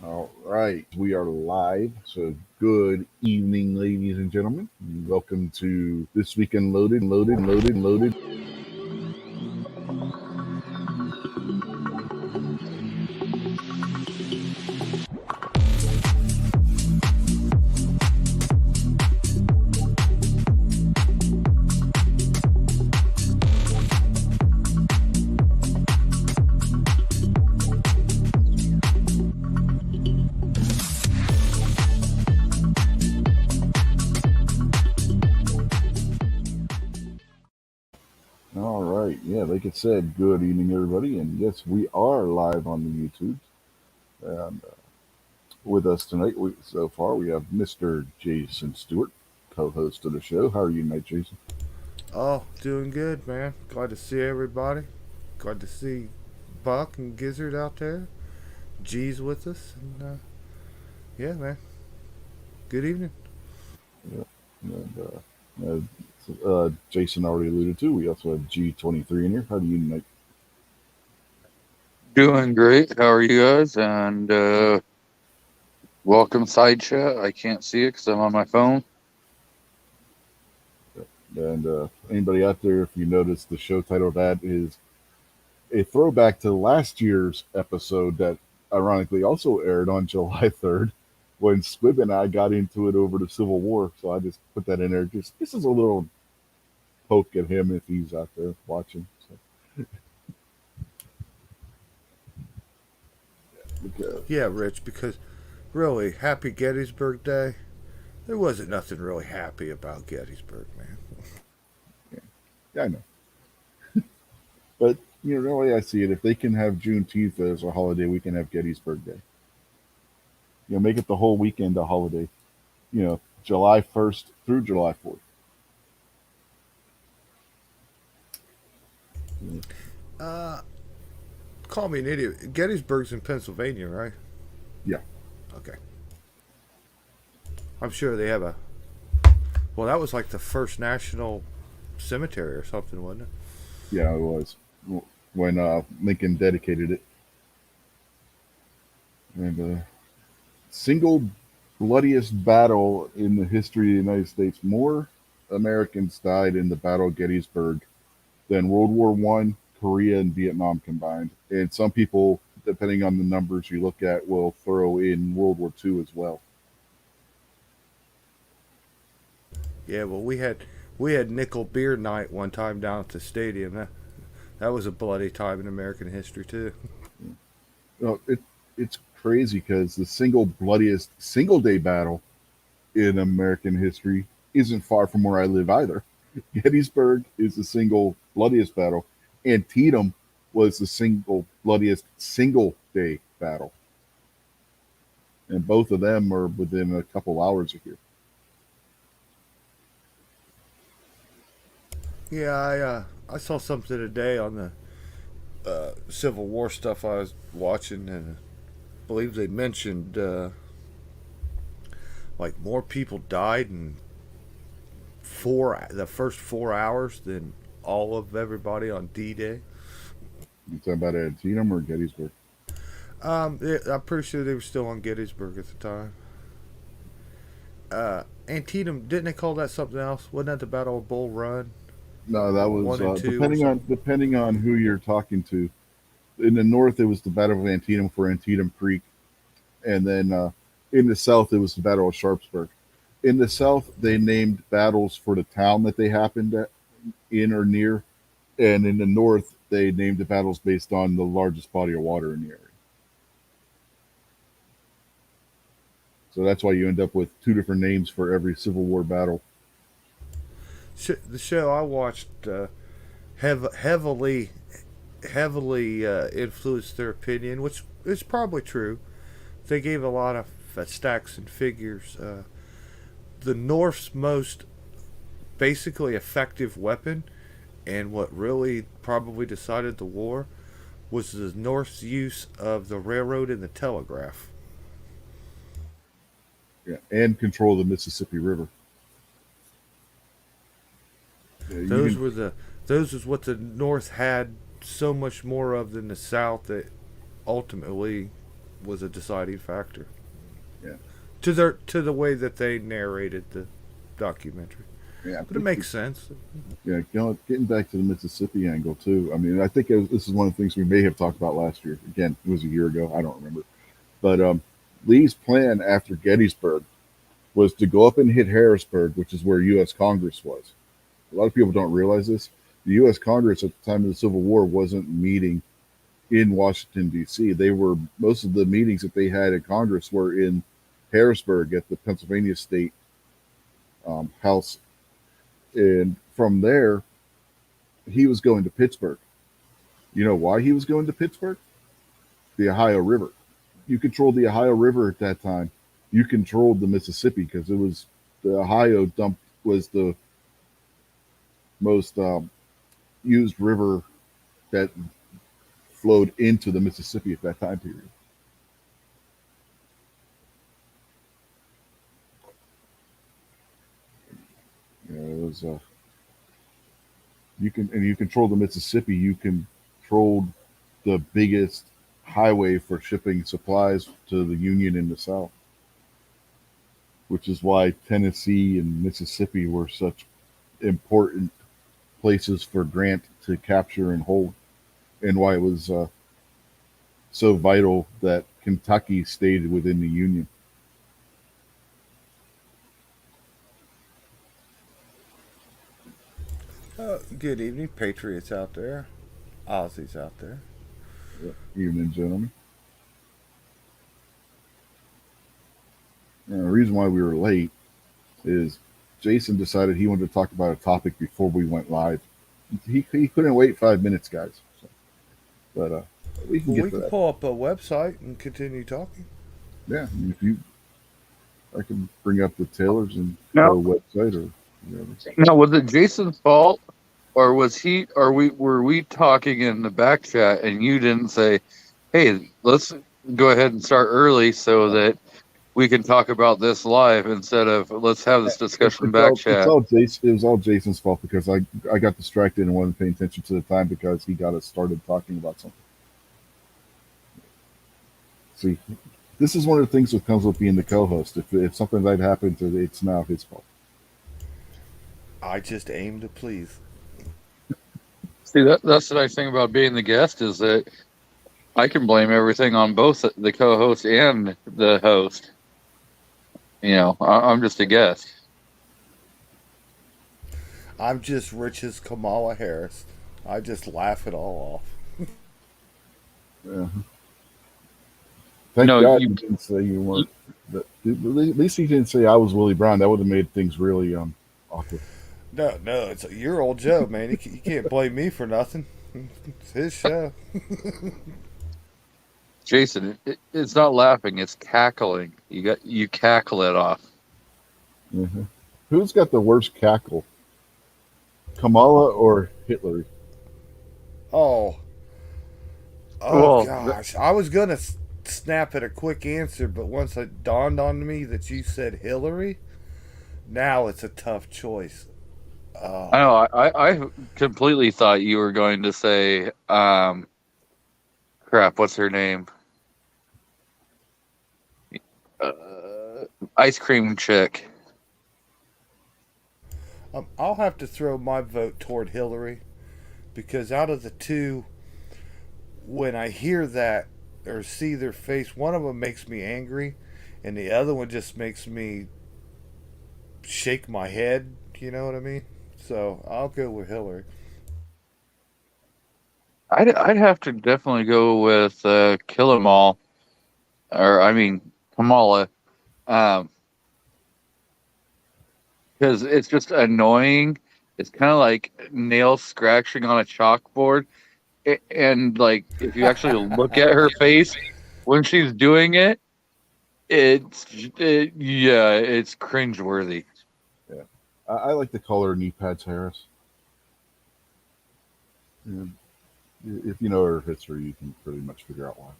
All right, we are live. So, good evening, ladies and gentlemen. Welcome to This Weekend Loaded. All right, yeah, like it said, good evening, everybody. And yes, we are live on the YouTube. And with us tonight, so far, we have Mr. Jason Stewart, co host of the show. How are you tonight, Jason? Oh, doing good, man. Glad to see everybody. Glad to see Buck and Gizzard out there. G's with us. And, yeah, man. Good evening. Yeah. And Jason already alluded to, we also have G23 in here. How do you tonight? Doing great. How are you guys? And welcome, side chat. I can't see it because I'm on my phone. And anybody out there, if you notice, the show title of that is a throwback to last year's episode that ironically also aired on July 3rd when Squib and I got into it over the Civil War. So I just put that in there. Just this is a little poke at him if he's out there watching. So, because, Yeah, Rich, because really, happy Gettysburg Day. There wasn't nothing really happy about Gettysburg, man. yeah, yeah, I know. But the way I see it, if they can have Juneteenth as a holiday, we can have Gettysburg Day. Make it the whole weekend a holiday. July 1st through July 4th. Uh, Call me an idiot. Gettysburg's in Pennsylvania, right? Yeah, Okay. I'm sure they have a. Well, that was like the first national cemetery or something, wasn't it? yeah, it was when Lincoln dedicated it. And single bloodiest battle in the history of the United States. More Americans died in the Battle of Gettysburg than World War One, Korea, and Vietnam combined. And some people, depending on the numbers you look at, will throw in World War Two as well. Yeah, well, we had nickel beer night one time down at the stadium. That was a bloody time in American history too. It's crazy because the single bloodiest single day battle in American history isn't far from where I live either. Gettysburg is the single bloodiest battle. Antietam was the single bloodiest single day battle. And both of them are within a couple hours of here. Yeah, I saw something today on the Civil War stuff I was watching, and I believe they mentioned like more people died in the first 4 hours than all of everybody on D-Day. You talking about Antietam or Gettysburg? I'm pretty sure they were still on Gettysburg at the time. Antietam, didn't they call that something else? Wasn't that the Battle of Bull Run? No, that was One and two or depending on something? who you're talking to. In the north, it was the Battle of Antietam for Antietam Creek, and then in the south, it was the Battle of Sharpsburg. In the south, they named battles for the town that they happened in or near, and in the north, they named the battles based on the largest body of water in the area. So that's why you end up with two different names for every Civil War battle. The show I watched heavily influenced their opinion, which is probably true. They gave a lot of stacks and figures. The North's most basically effective weapon, and what really probably decided the war, was the North's use of the railroad and the telegraph. Yeah, and control the Mississippi River. Yeah, you Those can. were the those was what the North had so much more of than the South that ultimately was a deciding factor Yeah, to the way that they narrated the documentary. yeah. I But it think makes sense. yeah, getting back to the Mississippi angle too. I mean, I think this is one of the things we may have talked about last year. Again, it was a year ago. I don't remember. But Lee's plan after Gettysburg was to go up and hit Harrisburg, which is where U.S. Congress was. A lot of people don't realize this. The U.S. Congress at the time of the Civil War wasn't meeting in Washington, D.C. They were most of the meetings that they had in Congress were in Harrisburg at the Pennsylvania State House, and from there he was going to Pittsburgh. You know why he was going to Pittsburgh? The Ohio River. You controlled the Ohio River at that time. You controlled the Mississippi because it was the Ohio dump was the most used river that flowed into the Mississippi at that time period. You know, it was you control the Mississippi. You controlled the biggest highway for shipping supplies to the Union in the South, which is why Tennessee and Mississippi were such important places for Grant to capture and hold, and why it was so vital that Kentucky stayed within the Union. Good evening, Patriots out there, Aussies out there. Evening, gentlemen. And the reason why we were late is Jason decided he wanted to talk about a topic before we went live. He couldn't wait 5 minutes, guys. So, but we can Well, get we to can that. pull up a website and continue talking. Yeah, if you, I can bring up the Taylors and No, go website or whatever. no. Was it Jason's fault, or was he? Or were we talking in the back chat and you didn't say, "Hey, let's go ahead and start early so that we can talk about this live instead of let's have this discussion back It's chat." all Jason. It was all Jason's fault because I got distracted and wasn't paying attention to the time because he got us started talking about something. See, this is one of the things that comes with being the co-host. If something like happened, it's now his fault. I just aim to please. See, that's the nice thing about being the guest is that I can blame everything on both the co-host and the host. You know, I'm just a guest. I'm just rich as Kamala Harris. I just laugh it all off. Yeah. Thank No, God you you didn't say you weren't. But at least he didn't say I was Willie Brown. That would have made things really awkward. No, it's you're old Joe, man. You can't blame me for nothing. It's his show. Jason, it's not laughing; it's cackling. You cackle it off. Mhm. Who's got the worst cackle, Kamala or Hitler? Oh, oh Well, gosh. I was gonna snap at a quick answer, but once it dawned on me that you said Hillary, now it's a tough choice. I Oh, know. I completely thought you were going to say, crap. What's her name? Ice cream chick. I'll have to throw my vote toward Hillary because out of the two, when I hear that or see their face, one of them makes me angry, and the other one just makes me shake my head. You know what I mean? So I'll go with Hillary. I'd have to definitely go with Kill 'Em All, or I mean Kamala, um, because it's just annoying. It's kind of like nails scratching on a chalkboard, and like if you actually look at her face when she's doing it, yeah, it's cringeworthy. Yeah, I like to call her knee pads Harris. And if you know her history, you can pretty much figure out why.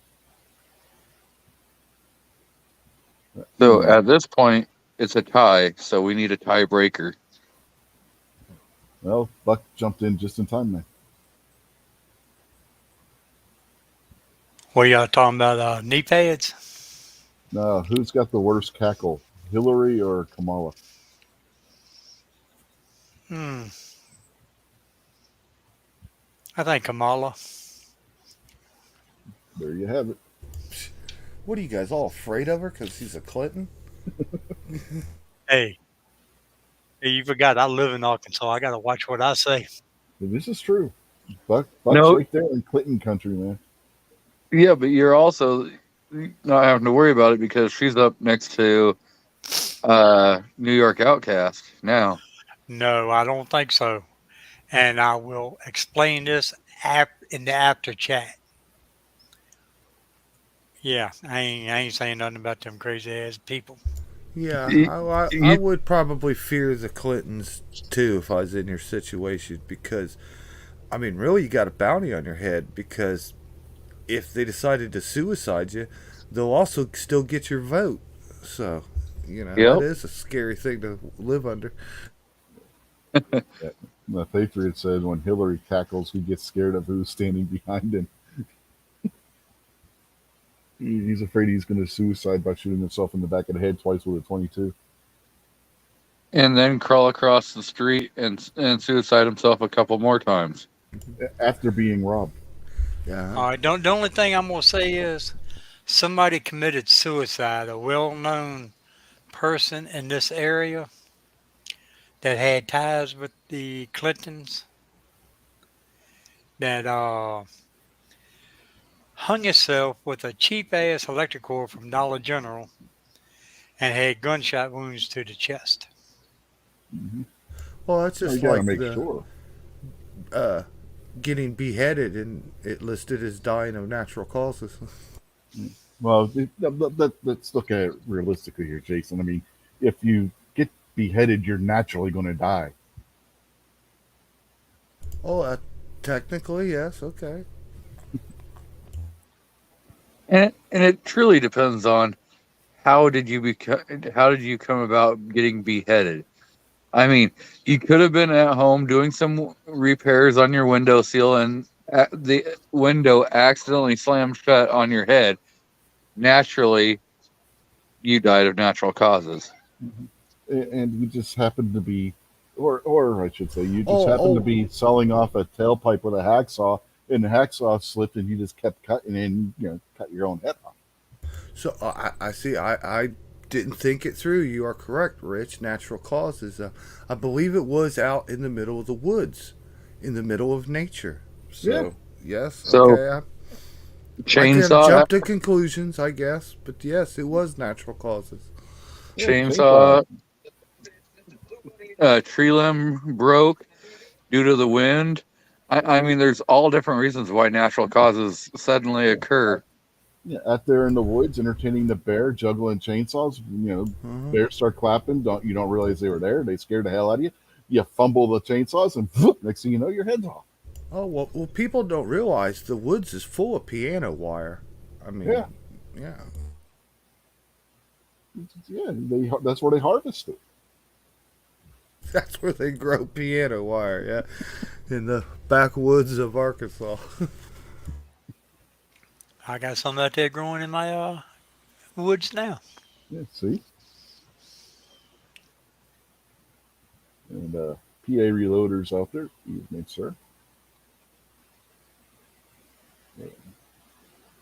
So Anyway, at this point, it's a tie. So we need a tiebreaker. well, Buck jumped in just in time then. What y'all talking about? Knee pads? Now, who's got the worst cackle, Hillary or Kamala? Hmm. I think Kamala. There you have it. What are you guys all afraid of her because she's a Clinton? Hey, hey, you forgot I live in Arkansas. I got to watch what I say. This is true. Buck's No, right there in Clinton country, man. yeah, but you're also not having to worry about it because she's up next to New York Outcast now. No, I don't think so. And I will explain this in the after chat. Yeah, I ain't saying nothing about them crazy ass people. Yeah, You, I you, would probably fear the Clintons too if I was in your situation because, I mean, really, you got a bounty on your head because if they decided to suicide you, they'll also still get your vote. So, that yep. is a scary thing to live under. Yeah. The Patriot said when Hillary cackles, he gets scared of who's standing behind him. He's afraid he's going to suicide by shooting himself in the back of the head twice with a 22. And then crawl across the street and suicide himself a couple more times. After being robbed. Yeah. All right, don't, the only thing I'm going to say is somebody committed suicide, a well known person in this area that had ties with the Clintons that hung himself with a cheap ass electric cord from Dollar General and had gunshot wounds to the chest. Mm-hmm. Well, that's Well, you just got to like make the sure. uh, getting beheaded and it listed as dying of natural causes. Well, let's look at it realistically here, Jason. I mean, if you get beheaded, you're naturally going to die. Oh, technically, yes. Okay. And it truly depends on how did you come about getting beheaded. I mean, you could have been at home doing some repairs on your window seal and the window accidentally slammed shut on your head. Naturally, you died of natural causes. And you just happen to be, or I should say, you just Oh, happen to oh. be selling off a tailpipe with a hacksaw, and the hacksaw slipped, and you just kept cutting, and cut your own head off. So I see. I didn't think it through. You are correct, Rich. Natural causes. I believe it was out in the middle of the woods, in the middle of nature. Yeah, So yes, So, okay. I can chainsaw, jump to conclusions, I guess, but yes, it was natural causes. yeah, chainsaw. chainsaw, tree limb broke due to the wind. I mean, there's all different reasons why natural causes suddenly occur. Yeah, out there in the woods, entertaining the bear, juggling chainsaws. Uh-huh. Bears start clapping. You don't realize they were there. They scared the hell out of you. You fumble the chainsaws, and whoop, next thing you know, your head's off. Oh well, people don't realize the woods is full of piano wire. I Yeah, mean, yeah, yeah. That's where they harvest it. that's where they grow piano wire. Yeah, in the backwoods of Arkansas. I got some out there growing in my woods now. Yeah, see. And PA reloaders out there, excuse me, sir.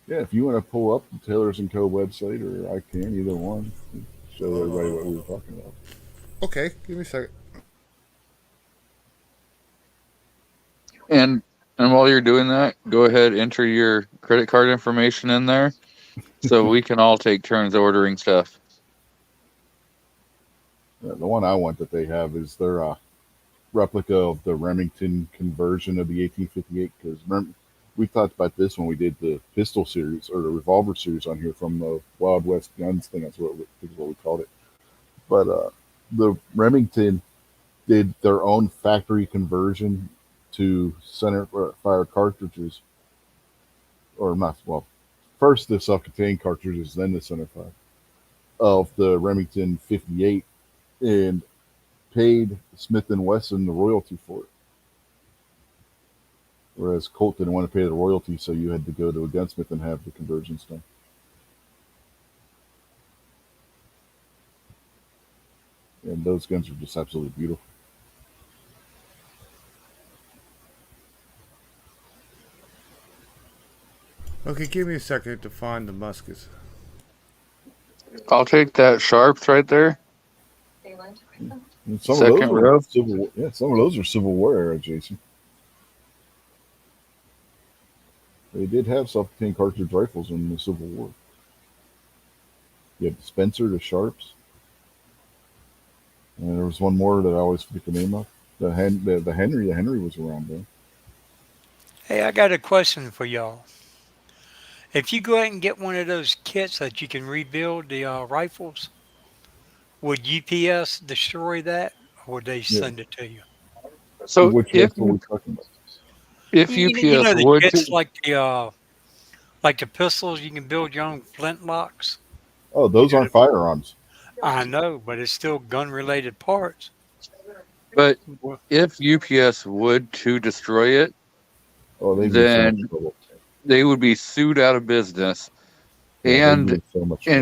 Yeah, if you want to pull up the Taylors and Co. website, or I can, either one, show everybody what we were talking about. Okay, give me a second. And while you're doing that, go ahead, enter your credit card information in there so we can all take turns ordering stuff. The one I want that they have is their replica of the Remington conversion of the 1858. Because we talked about this when we did the pistol series or the revolver series on here from the Wild West Guns thing. That's what we called it. But the Remington did their own factory conversion to center fire cartridges, or not. Well, first the self-contained cartridges, then the center fire of the Remington 58, and paid Smith and Wesson the royalty for it. Whereas Colt didn't want to pay the royalty, so you had to go to a gunsmith and have the conversions done. And those guns are just absolutely beautiful. Okay, give me a second to find the muskets. I'll take that Sharps right there. And some of Second those were row. Civil. Yeah, some of those are Civil War era, Jason. They did have self-contained cartridge rifles in the Civil War. You had the Spencer, the Sharps, and there was one more that I always forget the name of. The Henry. The Henry was around then. Hey, I got a question for y'all. If you go out and get one of those kits that you can rebuild the rifles, would UPS destroy that, or would they Yeah. send it to you? So Which rifle are we talking about? if You UPS know the would kits to, like the pistols. You can build your own flintlocks. Oh, You those do aren't the, firearms. I know, but it's still gun related parts. but Well, if UPS would to destroy it, Oh, they'd be in so much then trouble. they would be sued out of business, Yeah, they'd be and in so much trouble.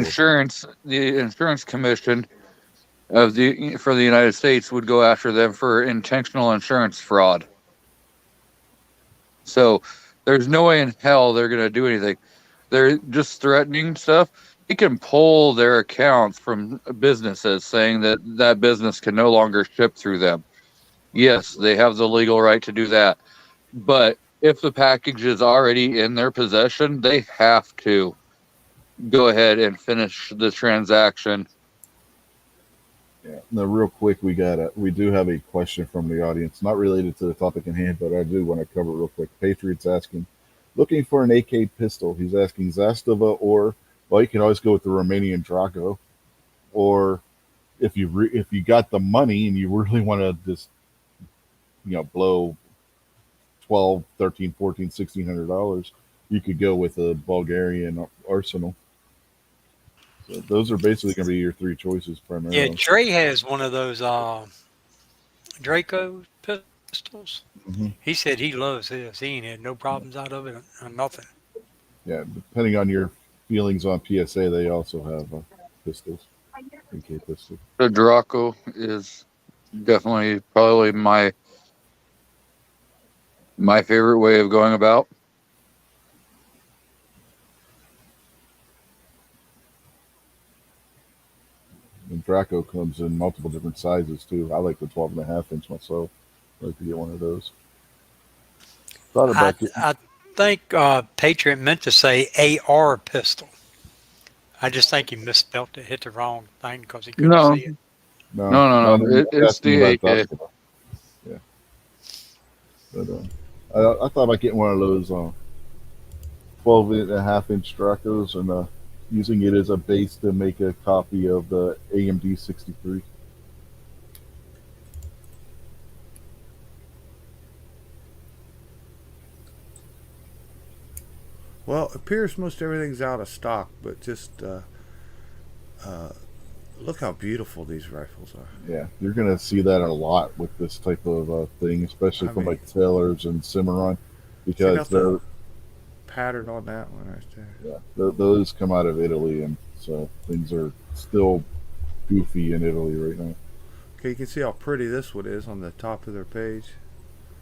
the insurance commission for the United States would go after them for intentional insurance fraud. So there's no way in hell they're going to do anything. They're just threatening stuff. They can pull their accounts from businesses saying that that business can no longer ship through them. Yes, they have the legal right to do that. But if the package is already in their possession, they have to go ahead and finish the transaction. Yeah. Now, real quick, we do have a question from the audience, not related to the topic in hand, but I do want to cover it real quick. Patriots asking, looking for an AK pistol. He's asking Zastava or, well, you can always go with the Romanian Draco, or if you got the money and you really want to just blow 12, 13, 14, $1,600, you could go with a Bulgarian Arsenal. So those are basically going to be your three choices yeah, primarily. Trey has one of those Draco pistols. Hmm. He said he loves his. He ain't had no problems out of it or nothing. Yeah, depending on your feelings on PSA, they also have pistols, AK pistols. The Draco is definitely probably my favorite way of going about. And Draco comes in multiple different sizes too. I like the 12.5 inch myself. I'd like to get one of those. Thought I about getting. I think Patriot meant to say AR pistol. I just think he misspelled it, hit the wrong thing because he couldn't No, see it. No, no, no, no, no. no. I'm It's asking the about AK. Zastava. Yeah, but I thought about getting one of those 12.5 inch Dracos and using it as a base to make a copy of the AMD 63. Well, it appears most everything's out of stock, but just uh, look how beautiful these rifles are. Yeah, you're gonna see that a lot with this type of thing, especially I from mean, like Taylors and Cimarron, check because out the pattern on that one right there. those come out of Italy, and so things are still goofy in Italy right now. Okay, you can see how pretty this one is on the top of their page.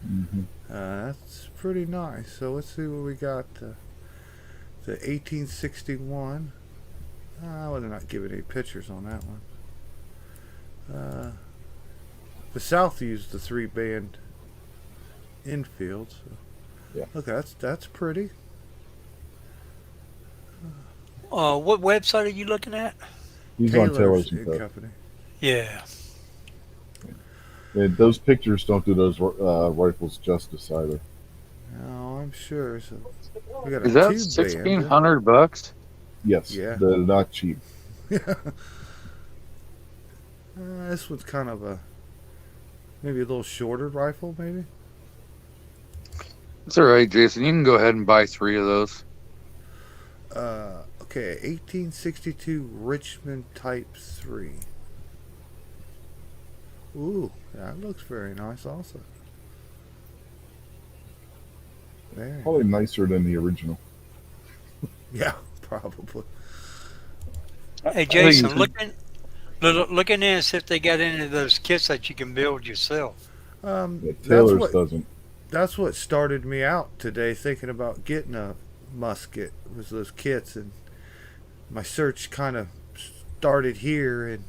Hmm. That's pretty nice. So let's see what we got. The 1861. Well, they're not giving any pictures on that one. The South used the 3-band infield. So. Yeah. Look, that's pretty. What website are you looking at? He's on Taylor's Taylor's and and Co. Company. Yeah. And those pictures don't do those rifles justice either. Oh, I'm sure. So we got a Is that two-band. $1,600? Yes, Yeah. they're not cheap. This one's kind of maybe a little shorter rifle, maybe. It's all right, Jason. You can go ahead and buy 3 of those. Okay, 1862 Richmond Type 3. Ooh, that looks very nice also. Very Probably nice. nicer than the original. Yeah, probably. Hey, I think Jason, look in there and see if they got any of those kits that you can build yourself. Yeah, That's Taylor's what doesn't. started me out today, thinking about getting a musket. Was those kits, and my search kind of started here, and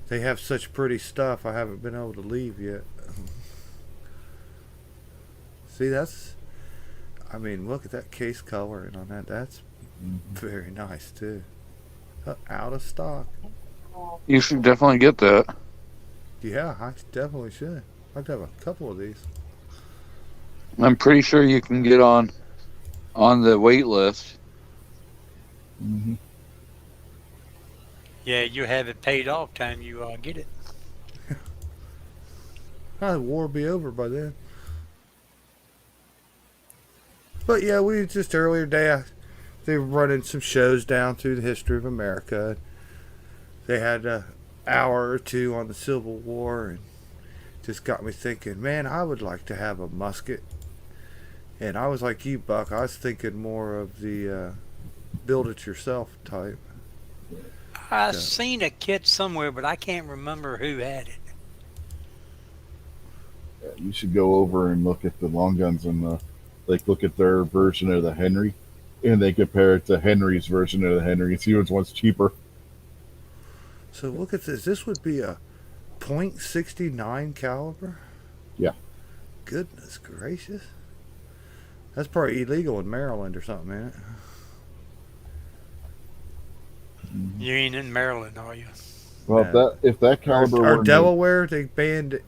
they have such pretty stuff. I haven't been able to leave yet. See, that's. I mean, look at that case coloring on that. That's Mhm. very nice too. Out of stock. you should definitely get that. Yeah, I definitely should. I'd have a couple of these. I'm pretty sure you can get on the wait list. Mhm. Yeah, you have it paid off time you get it. The war will be over by then. But yeah, we just earlier day they were running some shows down through the history of America. They had an hour or two on the Civil War, and just got me thinking, man, I would like to have a musket. And I was like you, Buck. I was thinking more of the build it yourself type. I So, seen a kit somewhere, but I can't remember who had it. Yeah, you should go over and look at the long guns and like look at their version of the Henry, and they compare it to Henry's version of the Henry and see which one's cheaper. so look at this. This would be a .69 caliber. Yeah. Goodness gracious. That's probably illegal in Maryland or something, ain't it? Mhm. You ain't in Maryland, are you? Well, if that caliber Or were made, Delaware, they banned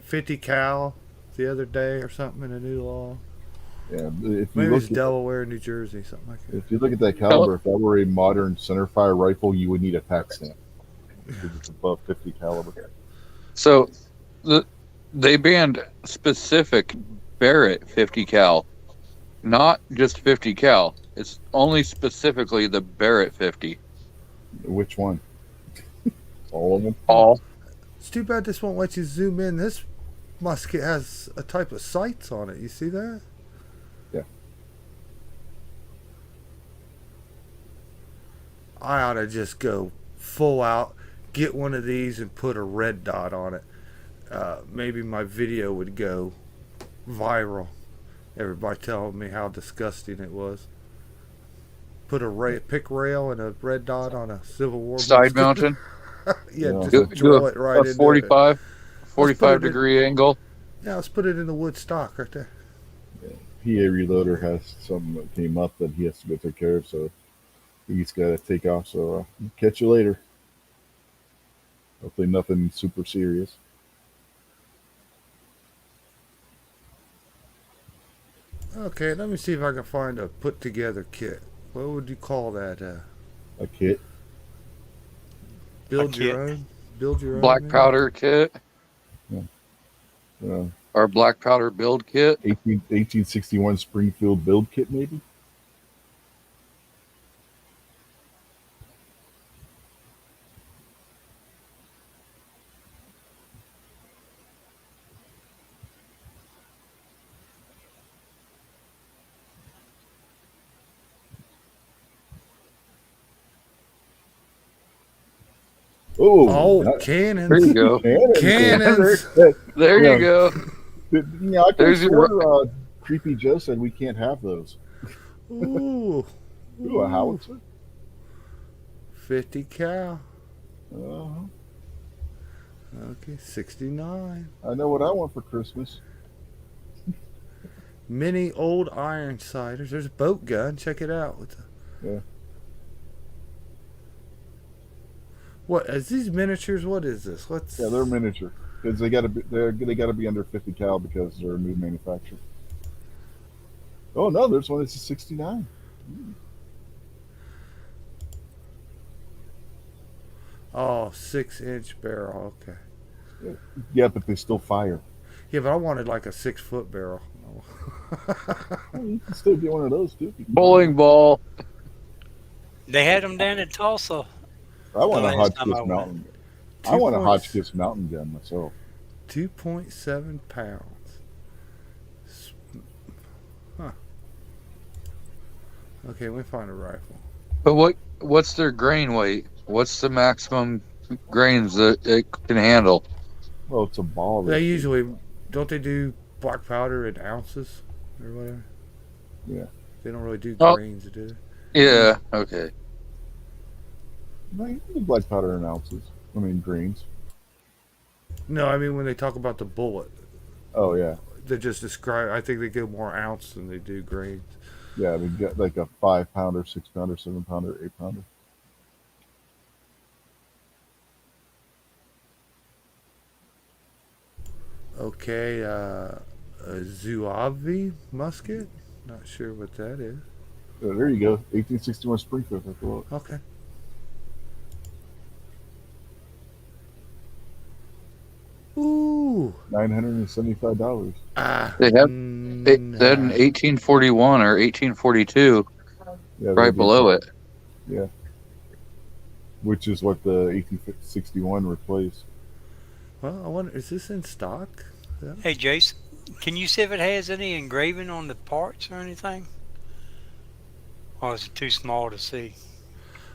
50 cal the other day or something in a new law. yeah, Maybe it's Delaware, New Jersey, something like that. if you look at that Oh, caliber, if that were a modern centerfire rifle, you would need a tax stamp because it's above 50 caliber. so the, they banned specific Barrett 50 cal, not just 50 cal. It's only specifically the Barrett 50. Which one? All of them? All. It's too bad this won't let you zoom in. This musket has a type of sights on it. You see that? Yeah. I ought to just go full out, get one of these, and put a red dot on it. Maybe my video would go viral. Everybody telling me how disgusting it was. Put a pick rail and a red dot on a Civil War Side musket. mounted. Yeah, No. just Do drill it right a into it. 45, Let's put 45 it in, degree angle. yeah, let's put it in the wood stock right there. PA Reloader has something that came up that he has to go take care of, so he's got to take off. So catch you later. Hopefully, nothing super serious. Okay, let me see if I can find a put together kit. What would you call that? A kit. Build kit. your own? Build your own? Black maybe? powder kit Uh, or black powder build kit. 1861 Springfield build kit, maybe. Oh, That, There you cannons. go. Cannons. There Yeah, you go. I could There's your. swear Creepy Joe said we can't have those. Ooh. Ooh, a Ooh. howitzer? 50 cal. Uh, Okay, 69. I know what I want for Christmas. Mini old iron siders. There's a boat gun. Check it out. Yeah. What is these miniatures? What is this? What's Yeah, they're miniature because they got to be they got to be under 50 cal because they're a new manufacturer. Oh no, there's one that's a 69. Oh, 6-inch barrel. Okay. Yeah, but they still fire. Yeah, but I wanted like a 6-foot barrel. Well, you can still get one of those too. Bowling ball. They had them down in Tulsa I the want a last time I Hotchkiss went. mountain. I want a 2.6 Hotchkiss mountain gun myself. 2.7 pounds. Huh. Okay, let me find a rifle. But what's their grain weight? What's the maximum grains that it can handle? Well, it's a ball. They usually don't they do black powder in ounces or whatever. Yeah. They don't really do Oh, grains, do yeah. Okay. No, you can do black powder in ounces. I mean, grains. they? No, I mean when they talk about the bullet, Oh, yeah. they just describe. I think they go more ounce than they do grains. Yeah, they get like a 5 pounder, 6 pounder, 7 pounder, 8 pounder. Okay, a Zuavi musket. Not sure what that is. There you go. 1861 Springfield. That's what. Okay. Ooh. $975. Ah. They have that in Nah. 1841 or 1842, Yeah, they right do. below it. Yeah. Which is what the 1861 replaced. Well, I wonder, is this in stock? Yeah. Hey, Jason, can you see if it has any engraving on the parts or anything? Or is it too small to see?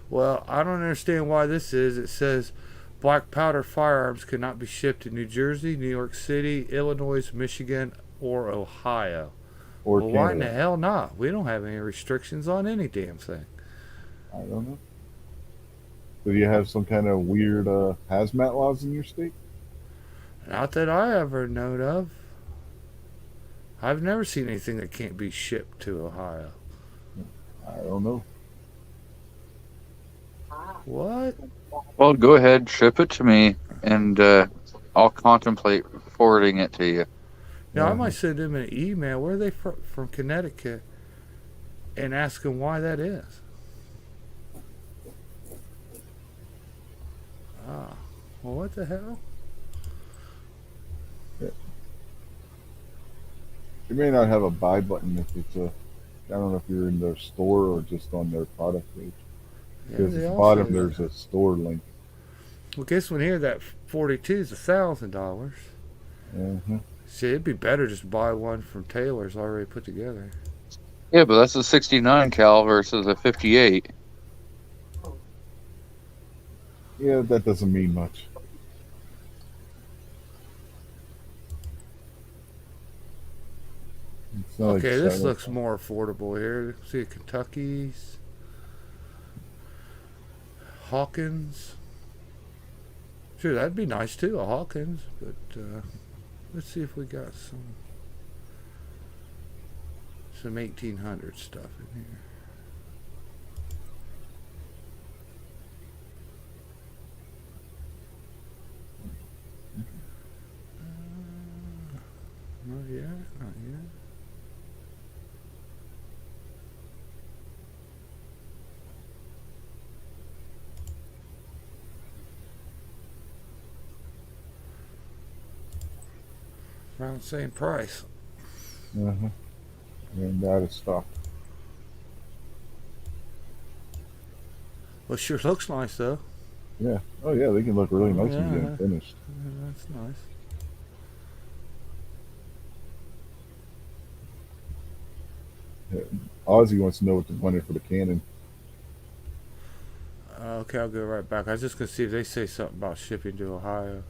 Well, I don't understand why this is. It says black powder firearms cannot be shipped to New Jersey, New York City, Illinois, Michigan, or Ohio. Or Well, why in the Canada. hell not? We don't have any restrictions on any damn thing. I don't know. Do you have some kind of weird hazmat laws in your state? Not that I ever known of. I've never seen anything that can't be shipped to Ohio. I don't know. What? Well, go ahead, ship it to me, and I'll contemplate forwarding it to you. Now, I Yeah. might send them an email. Where are they from Connecticut? And ask them why that is. Ah. Well, what the hell? You may not have a buy button if it's a. I don't know if you're in their store or just on their product page. Yeah, Because they at the all bottom say there's that. a store link. Well, this one here, that 42 is $1,000. Uh-huh. See, it'd be better just to buy one from Taylor's already put together. Yeah, but that's a 69 cal versus a 58. Yeah, that doesn't mean much. It's not like Okay, this selling. looks more affordable here. See, Kentucky's, Hawkins. Sure, that'd be nice too, a Hawkins. But let's see if we got some 1800 stuff in here. Not yet, not yet. Around the same price. Uh-huh. And out of stock. Well, sure looks nice though. Yeah. Oh, yeah, they can look really Oh, nice when you get yeah. them finished. That's nice. Ozzy wants to know what the money for the cannon. Okay, I'll go right back. I was just gonna see if they say something about shipping to Ohio.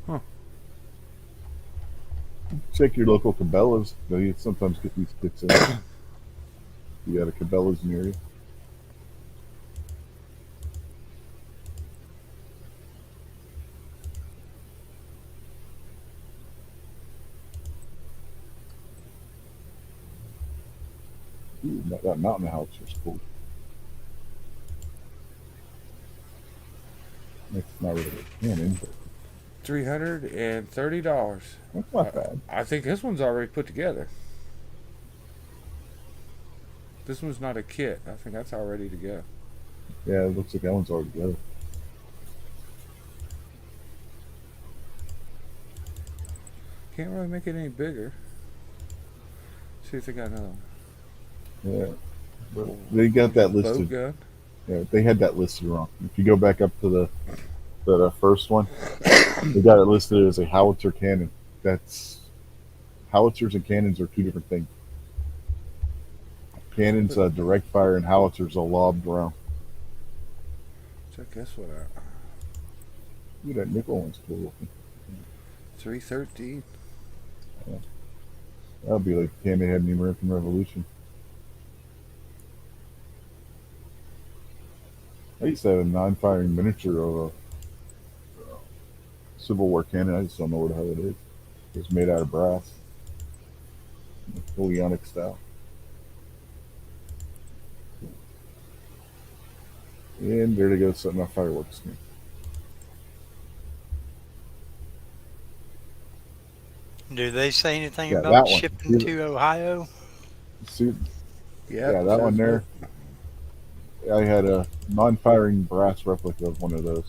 Huh. Check your local Cabela's. They sometimes get these kits in. You got a Cabela's near you. Ooh, that mountain house is cool. It's not really a cannon, but $330. that's not bad. I think this one's already put together. This one's not a kit. I think that's all ready to go. Yeah, it looks like that one's already together. Can't really make it any bigger. See if they got another one. Yeah. But they got that Boat listed. gun. Yeah, they had that listed wrong. If you go back up to the first one, they got it listed as a howitzer cannon. That's howitzers and cannons are two different things. Cannons direct fire, and howitzers a lobbed round. So guess what? Ooh, that nickel one's cool looking. 313. That'll be like the cannon they had in the American Revolution. I used to have a non-firing miniature of a Civil War cannon. I just don't know what the hell it is. It's made out of brass, fully onyx style. And there they go, setting off fireworks. Do they say anything Yeah, about that one. shipping to Ohio? See, Yep, yeah, that one says there. I had a non-firing brass replica of one of those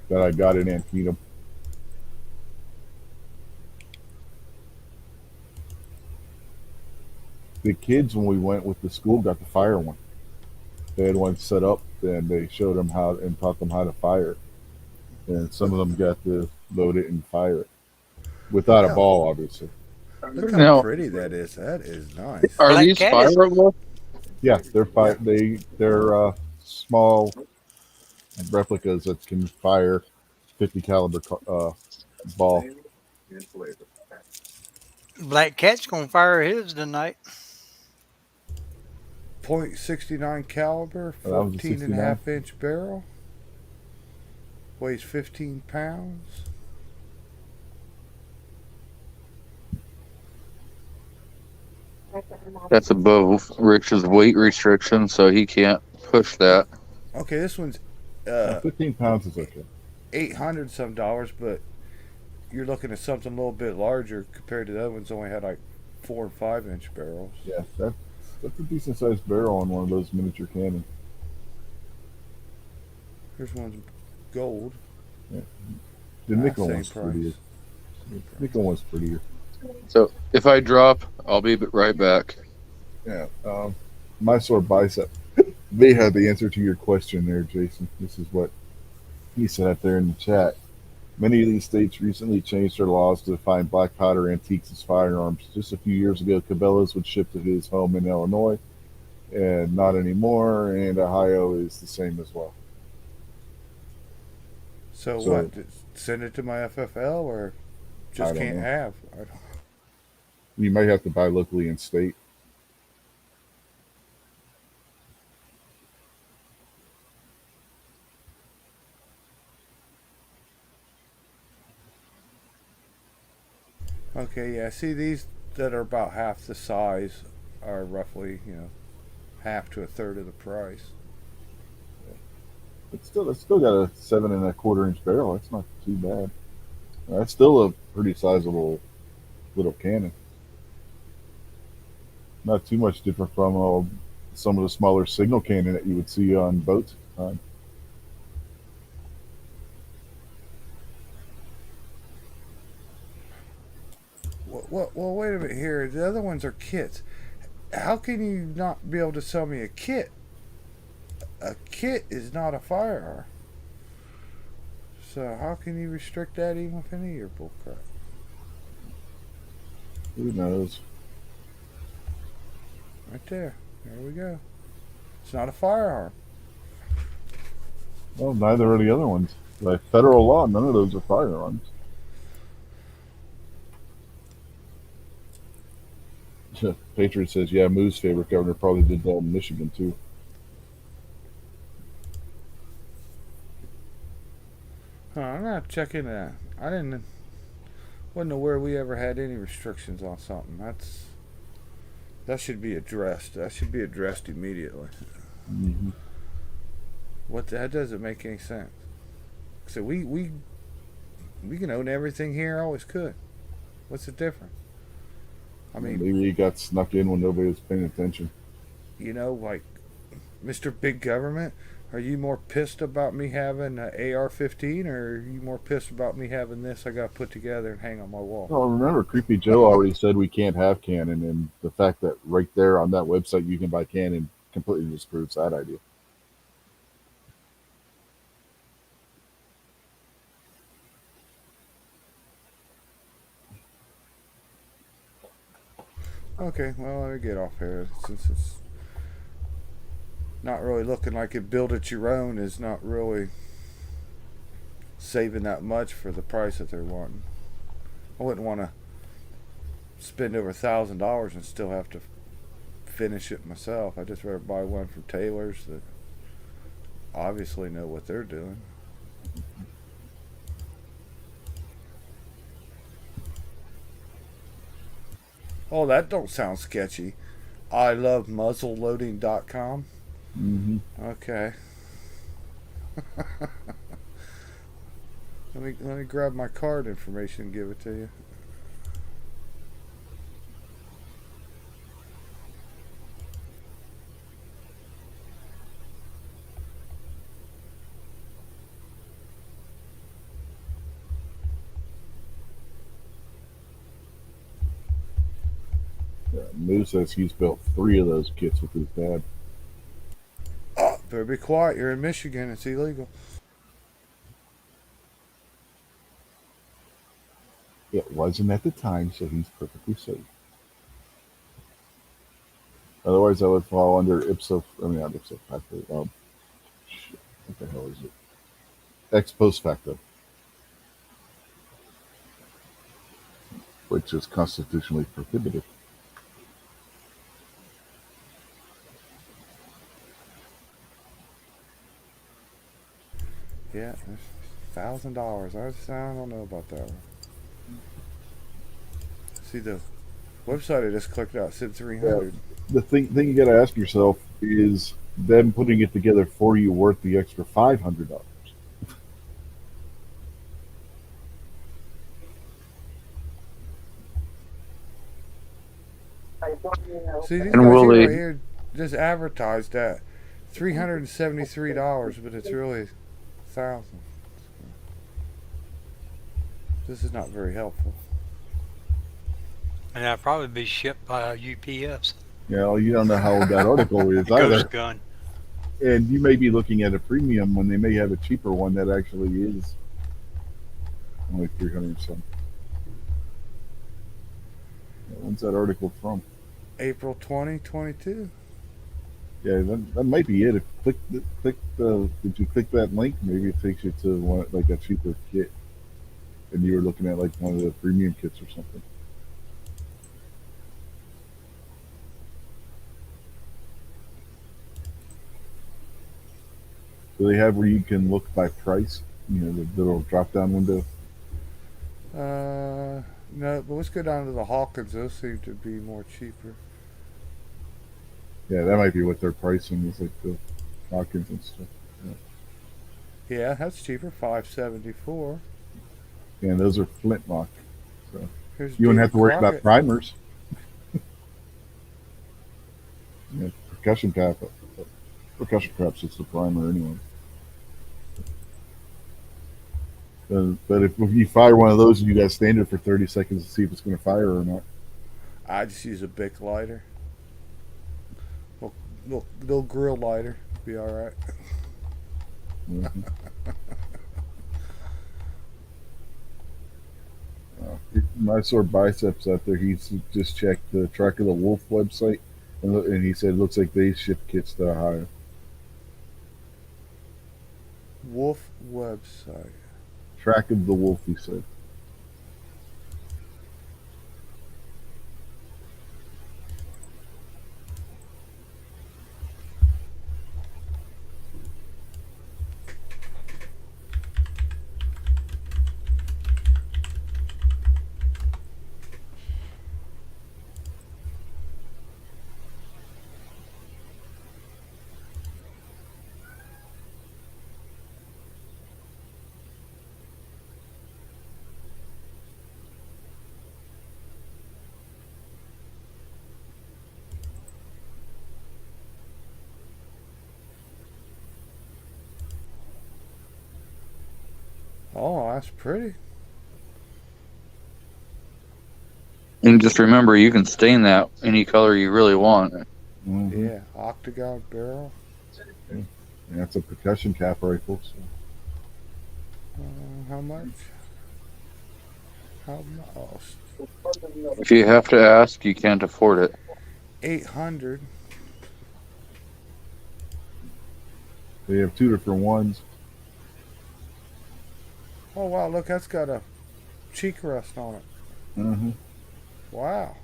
that I got in Antietam. The kids, when we went with the school, got to fire one. They had one set up, and they showed them how and taught them how to fire it. And some of them got to load it and fire it Look without a how, ball, obviously. look how Now, pretty that is. That is nice. are Black these Cat is fireable? Yeah, they're small replicas that can fire 50 caliber ball. Black Cat's gonna fire his tonight. .69 caliber, That was a 14 and a 69. half inch barrel, weighs 15 pounds. That's above Rich's weight restriction, so he can't push that. Okay, this one's 15 pounds is okay. 800 some dollars, but you're looking at something a little bit larger compared to the other ones. Only had like 4 and 5 inch barrels. Yeah, that's a decent sized barrel on one of those miniature cannons. Here's one's gold. Yeah. The nickel Same one's price. prettier. The nickel one's prettier. So if I drop, I'll be right back. Yeah. My sword bicep. They had the answer to your question there, Jason. This is what he said out there in the chat. Many of these states recently changed their laws to define black powder antiques as firearms. Just a few years ago, Cabela's would ship to his home in Illinois, and not anymore. And Ohio is the same as well. So, So- what? Send it to my FFL or I just don't can't know. have? I don't, You might have to buy locally in state. okay, yeah. See, these that are about half the size are roughly, half to a third of the price. It's still got a 7 1/4 inch barrel. That's not too bad. That's still a pretty sizable little cannon. Not too much different from some of the smaller signal cannon that you would see on boats at the time. Well, wait a minute here. The other ones are kits. How can you not be able to sell me a kit? A kit is not a firearm. So how can you restrict that even with any of your bullcrap? Who knows? Right there. There we go. It's not a firearm. Well, neither are the other ones. By federal law, none of those are firearms. Patriot says, yeah, Moo's favorite governor probably did that in Michigan, too. Huh, I'm not checking that. I wasn't aware we ever had any restrictions on something. That should be addressed. That should be addressed immediately. Mm-hmm. That doesn't make any sense. So we can own everything here. Always could. What's the difference? I mean, Maybe he got snuck in when nobody was paying attention. like Mr. Big Government. Are you more pissed about me having an AR-15, or are you more pissed about me having this I got put together and hang on my wall? Well, remember, Creepy Joe already said we can't have Canon, and the fact that right there on that website you can buy Canon completely disproves that idea. Okay, well, let me get off here since it's not really looking like it. Build it your own is not really saving that much for the price that they're wanting. I wouldn't want to spend over $1,000 and still have to finish it myself. I just rather buy one from tailors that obviously know what they're doing. Oh, that don't sound sketchy. I love muzzleloading.com. Mm-hmm. Okay. Let me grab my card information and give it to you. Moose says he's built 3 of those kits with his dad. Oh, better be quiet. You're in Michigan. It's illegal. It wasn't at the time, so he's perfectly safe. Otherwise, I would fall under not ipso facto. Shit, what the hell is it? Ex post facto, which is constitutionally prohibited. Yeah, $1,000. I don't know about that one. See the website I just clicked out said Yeah, 300. the thing you got to ask yourself is them putting it together for you worth the extra $500. See these And guys will here right they? here just advertised at $373, but it's really 1,000. This is not very helpful. And that'll probably be shipped by UPS. You don't know how old that article is The either, ghost gun. and you may be looking at a premium when they may have a cheaper one that actually is only 300 something. When's that article from? April 2022. Yeah, that might be it. If click the did you click that link? Maybe it takes you to one like a cheaper kit, and you were looking at like one of the premium kits or something. Do they have where you can look by price? The little drop down window. No, but let's go down to the Hawkins. Those seem to be more cheaper. Yeah, that might be what their pricing is, like the Hawkins and stuff. Yeah, that's cheaper. 574. Yeah, and those are flintlock, so Here's you wouldn't have David to worry about Crockett. primers. Yeah, percussion caps is the primer anyway. But if you fire one of those and you got to stand it for 30 seconds to see if it's going to fire or not. I just use a Bic lighter. Little grill lighter. Be all right. Mm-hmm. My sore biceps out there. He's just checked the Track of the Wolf website, and he said it looks like they ship kits to Ohio. Wolf website. Track of the Wolf, he said. Oh, that's pretty. And just remember, you can stain that any color you really want. Mm-hmm. Yeah, octagon barrel. And that's a percussion cap rifle. So. How much? How much? If you have to ask, you can't afford it. 800. They have two different ones. Oh wow, look, that's got a cheek rest on it. Uh-huh. Wow.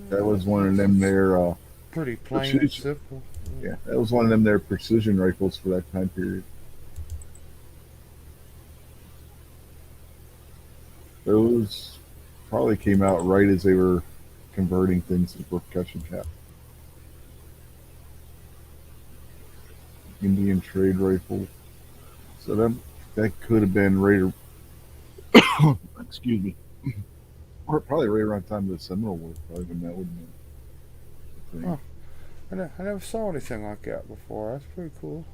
That was one of This them is there pretty plain and precision. simple. Yeah, that was one of them there precision rifles for that time period. Those probably came out right as they were converting things to percussion cap. Indian trade rifle. So that could have been right. Excuse me. Or probably right around the time of the Seminole War. Probably when that would have been the thing. Huh. I never saw anything like that before. That's pretty cool.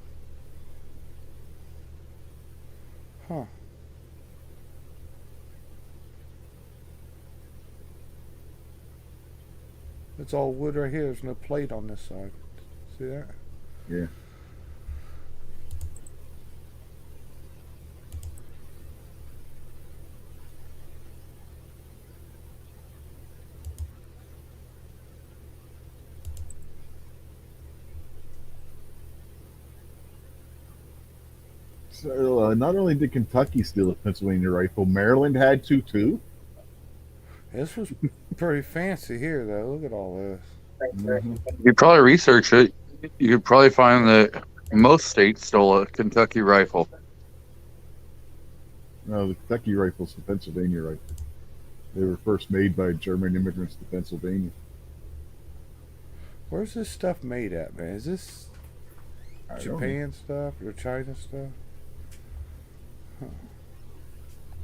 Huh. It's all wood right here. There's no plate on this side. See that? Yeah. So not only did Kentucky steal a Pennsylvania rifle, Maryland had to too. This was pretty fancy here, though. Look at all this. Mm-hmm. If you probably research it, you could probably find that most states stole a Kentucky rifle. No, the Kentucky rifle's the Pennsylvania rifle. They were first made by German immigrants to Pennsylvania. Where's this stuff made at, man? Is this I don't know. Japan stuff or China stuff?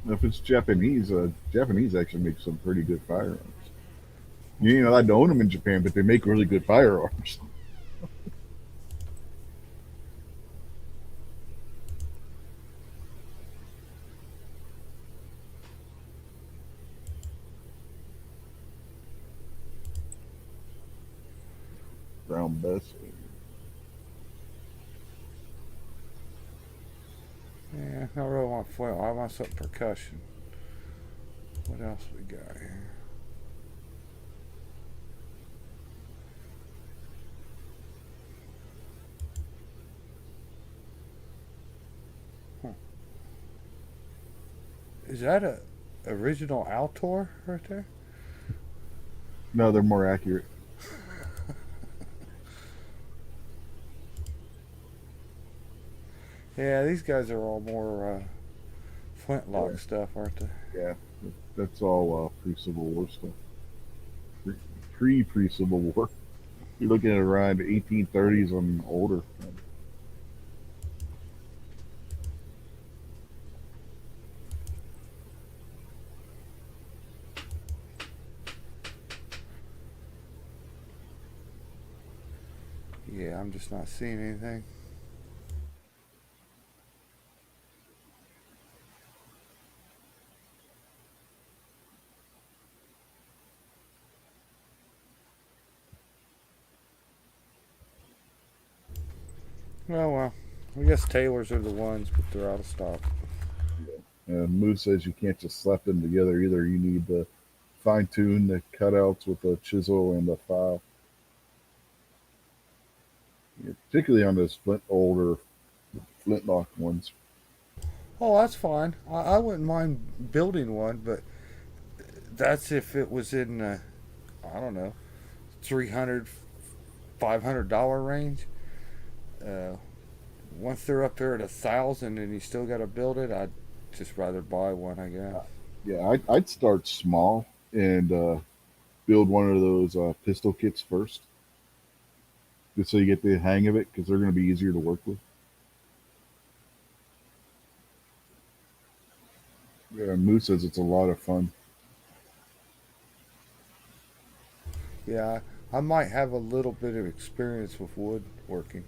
If it's Japanese, Japanese actually make some pretty good firearms. You ain't allowed to own them in Japan, but they make really good firearms. Brown best. Yeah, I really want foil. I want some percussion. What else we got here? Huh. Is that a original Altor right there? No, they're more accurate. Yeah, these guys are all more flintlock Yeah, stuff, aren't they? yeah. That's all pre-Civil War stuff. Pre-Civil War. You're looking at around 1830s and older. Yeah, I'm just not seeing anything. Oh well, I guess Taylors are the ones, but they're out of stock. Moose says you can't just slap them together either. You need to fine tune the cutouts with a chisel and a file. Yeah, particularly on those older flintlock ones. Oh, that's fine. I wouldn't mind building one, but that's if it was in, I don't know, 300, $500 range. Uh, Once they're up there at 1,000 and you still got to build it, I'd just rather buy one, I guess. Yeah, I'd start small and build one of those pistol kits first, just so you get the hang of it, because they're going to be easier to work with. Yeah, Moose says it's a lot of fun. Yeah, I might have a little bit of experience with woodworking.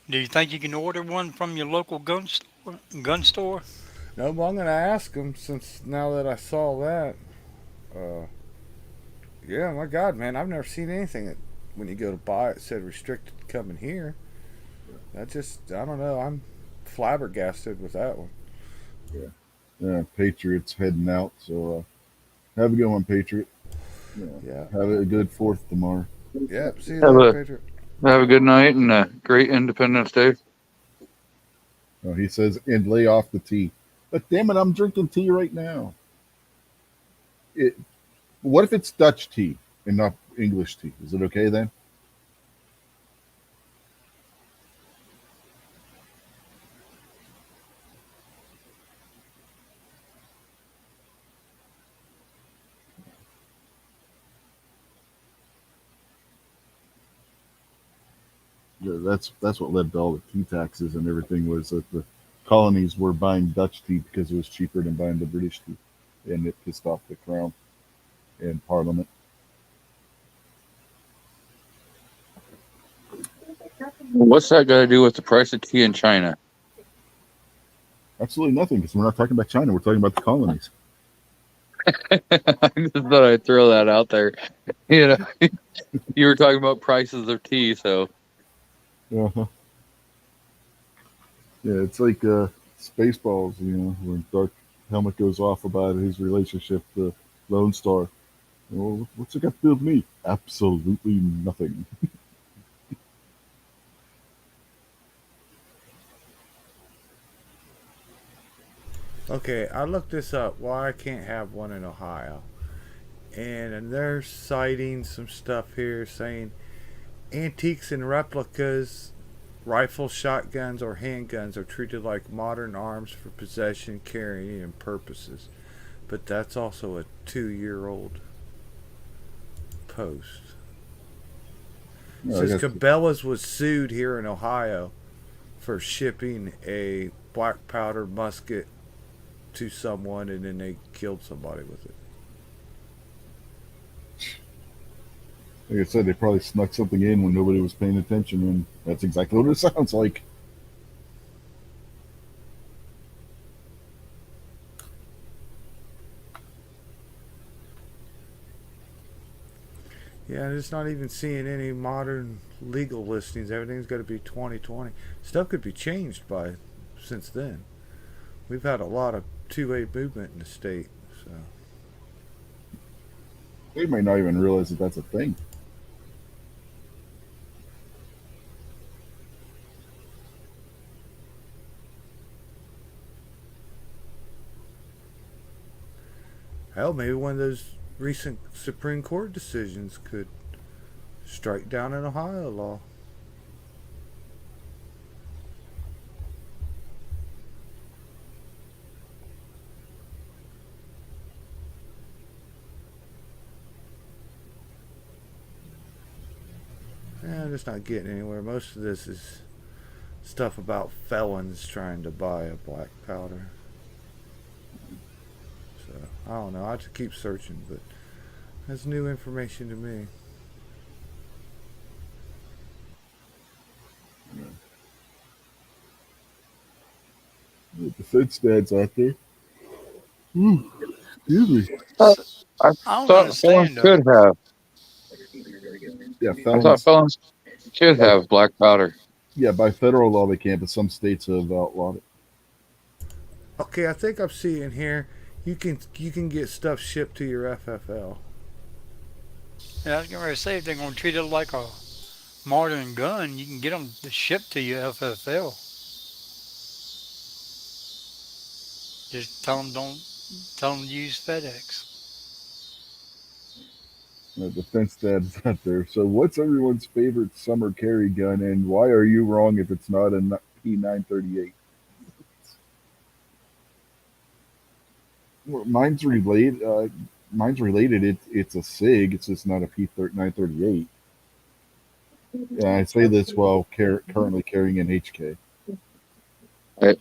Do you think you can order one from your local gun store? Gun store? No, but I'm going to ask them since now that I saw that. Yeah, my God, man, I've never seen anything that when you go to buy it said restricted coming here. I don't know. I'm flabbergasted with that one. Yeah. Yeah, Patriots heading out. So have a good one, Patriot. Yeah. Yeah, Have a good Fourth tomorrow. yeah. See you Have later, a Patriot. have a good night and a great Independence Day. He says, and lay off the tea. But damn it, I'm drinking tea right now. It, what if it's Dutch tea and not English tea? Is it okay then? Yeah, that's what led to all the tea taxes and everything was that the colonies were buying Dutch tea because it was cheaper than buying the British tea, and it pissed off the crown and Parliament. What's that got to do with the price of tea in China? Absolutely nothing because we're not talking about China. We're talking about the colonies. I just thought I'd throw that out there. You know, you were talking about prices of tea, so Uh-huh. Yeah, it's like Spaceballs, when Dark Helmet goes off about his relationship to Lone Star. Well, what's it got to do with me? Absolutely nothing. Okay, I looked this up. Why I can't have one in Ohio, and they're citing some stuff here saying antiques and replicas, rifles, shotguns, or handguns are treated like modern arms for possession, carrying, and purposes. But that's also a 2-year-old post. It No, I says guess Cabela's was sued here in Ohio for shipping a black powder musket to someone and then they killed somebody with it. like I said, they probably snuck something in when nobody was paying attention, and that's exactly what it sounds like. Yeah, and it's not even seeing any modern legal listings. Everything's got to be 2020. Stuff could be changed by since then. We've had a lot of two-way movement in the state. So They may not even realize that that's a thing. hell, maybe one of those recent Supreme Court decisions could strike down an Ohio law. I'm just not getting anywhere. Most of this is stuff about felons trying to buy a black powder. So I don't know. I have to keep searching, but that's new information to me. The defense dads out there. Ooh, excuse me. I I I don't thought felons understand though. could have. Yeah, I thought felons. felons should By, have black powder. yeah, by federal law they can't, but some states have outlawed it. Okay, I think I'm seeing here. You can get stuff shipped to your FFL. Yeah, I was going to say if they're going to treat it like a modern gun, you can get them shipped to your FFL. Just tell them to use FedEx. Defense dads out there. So, what's everyone's favorite summer carry gun, and why are you wrong if it's not a P938? Well, mine's related. It's a Sig. It's just not a P938. Yeah, I say this while currently carrying an HK. I,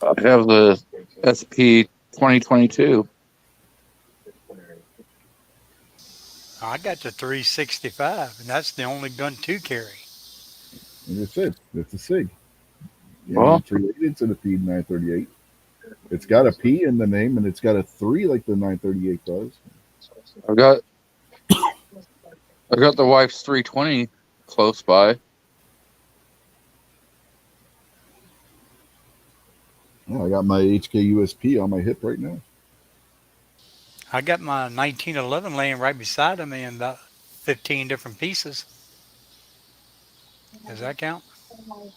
I have the SP 2022. I got the 365, and that's the only gun to carry. Like I said, it's a Sig. And Well, it's related to the P938. It's got a P in the name, and it's got a 3 like the 938 does. I've got I got the wife's 320 close by. Yeah, I got my HKUSP on my hip right now. I got my 1911 laying right beside of me in about 15 different pieces. Does that count?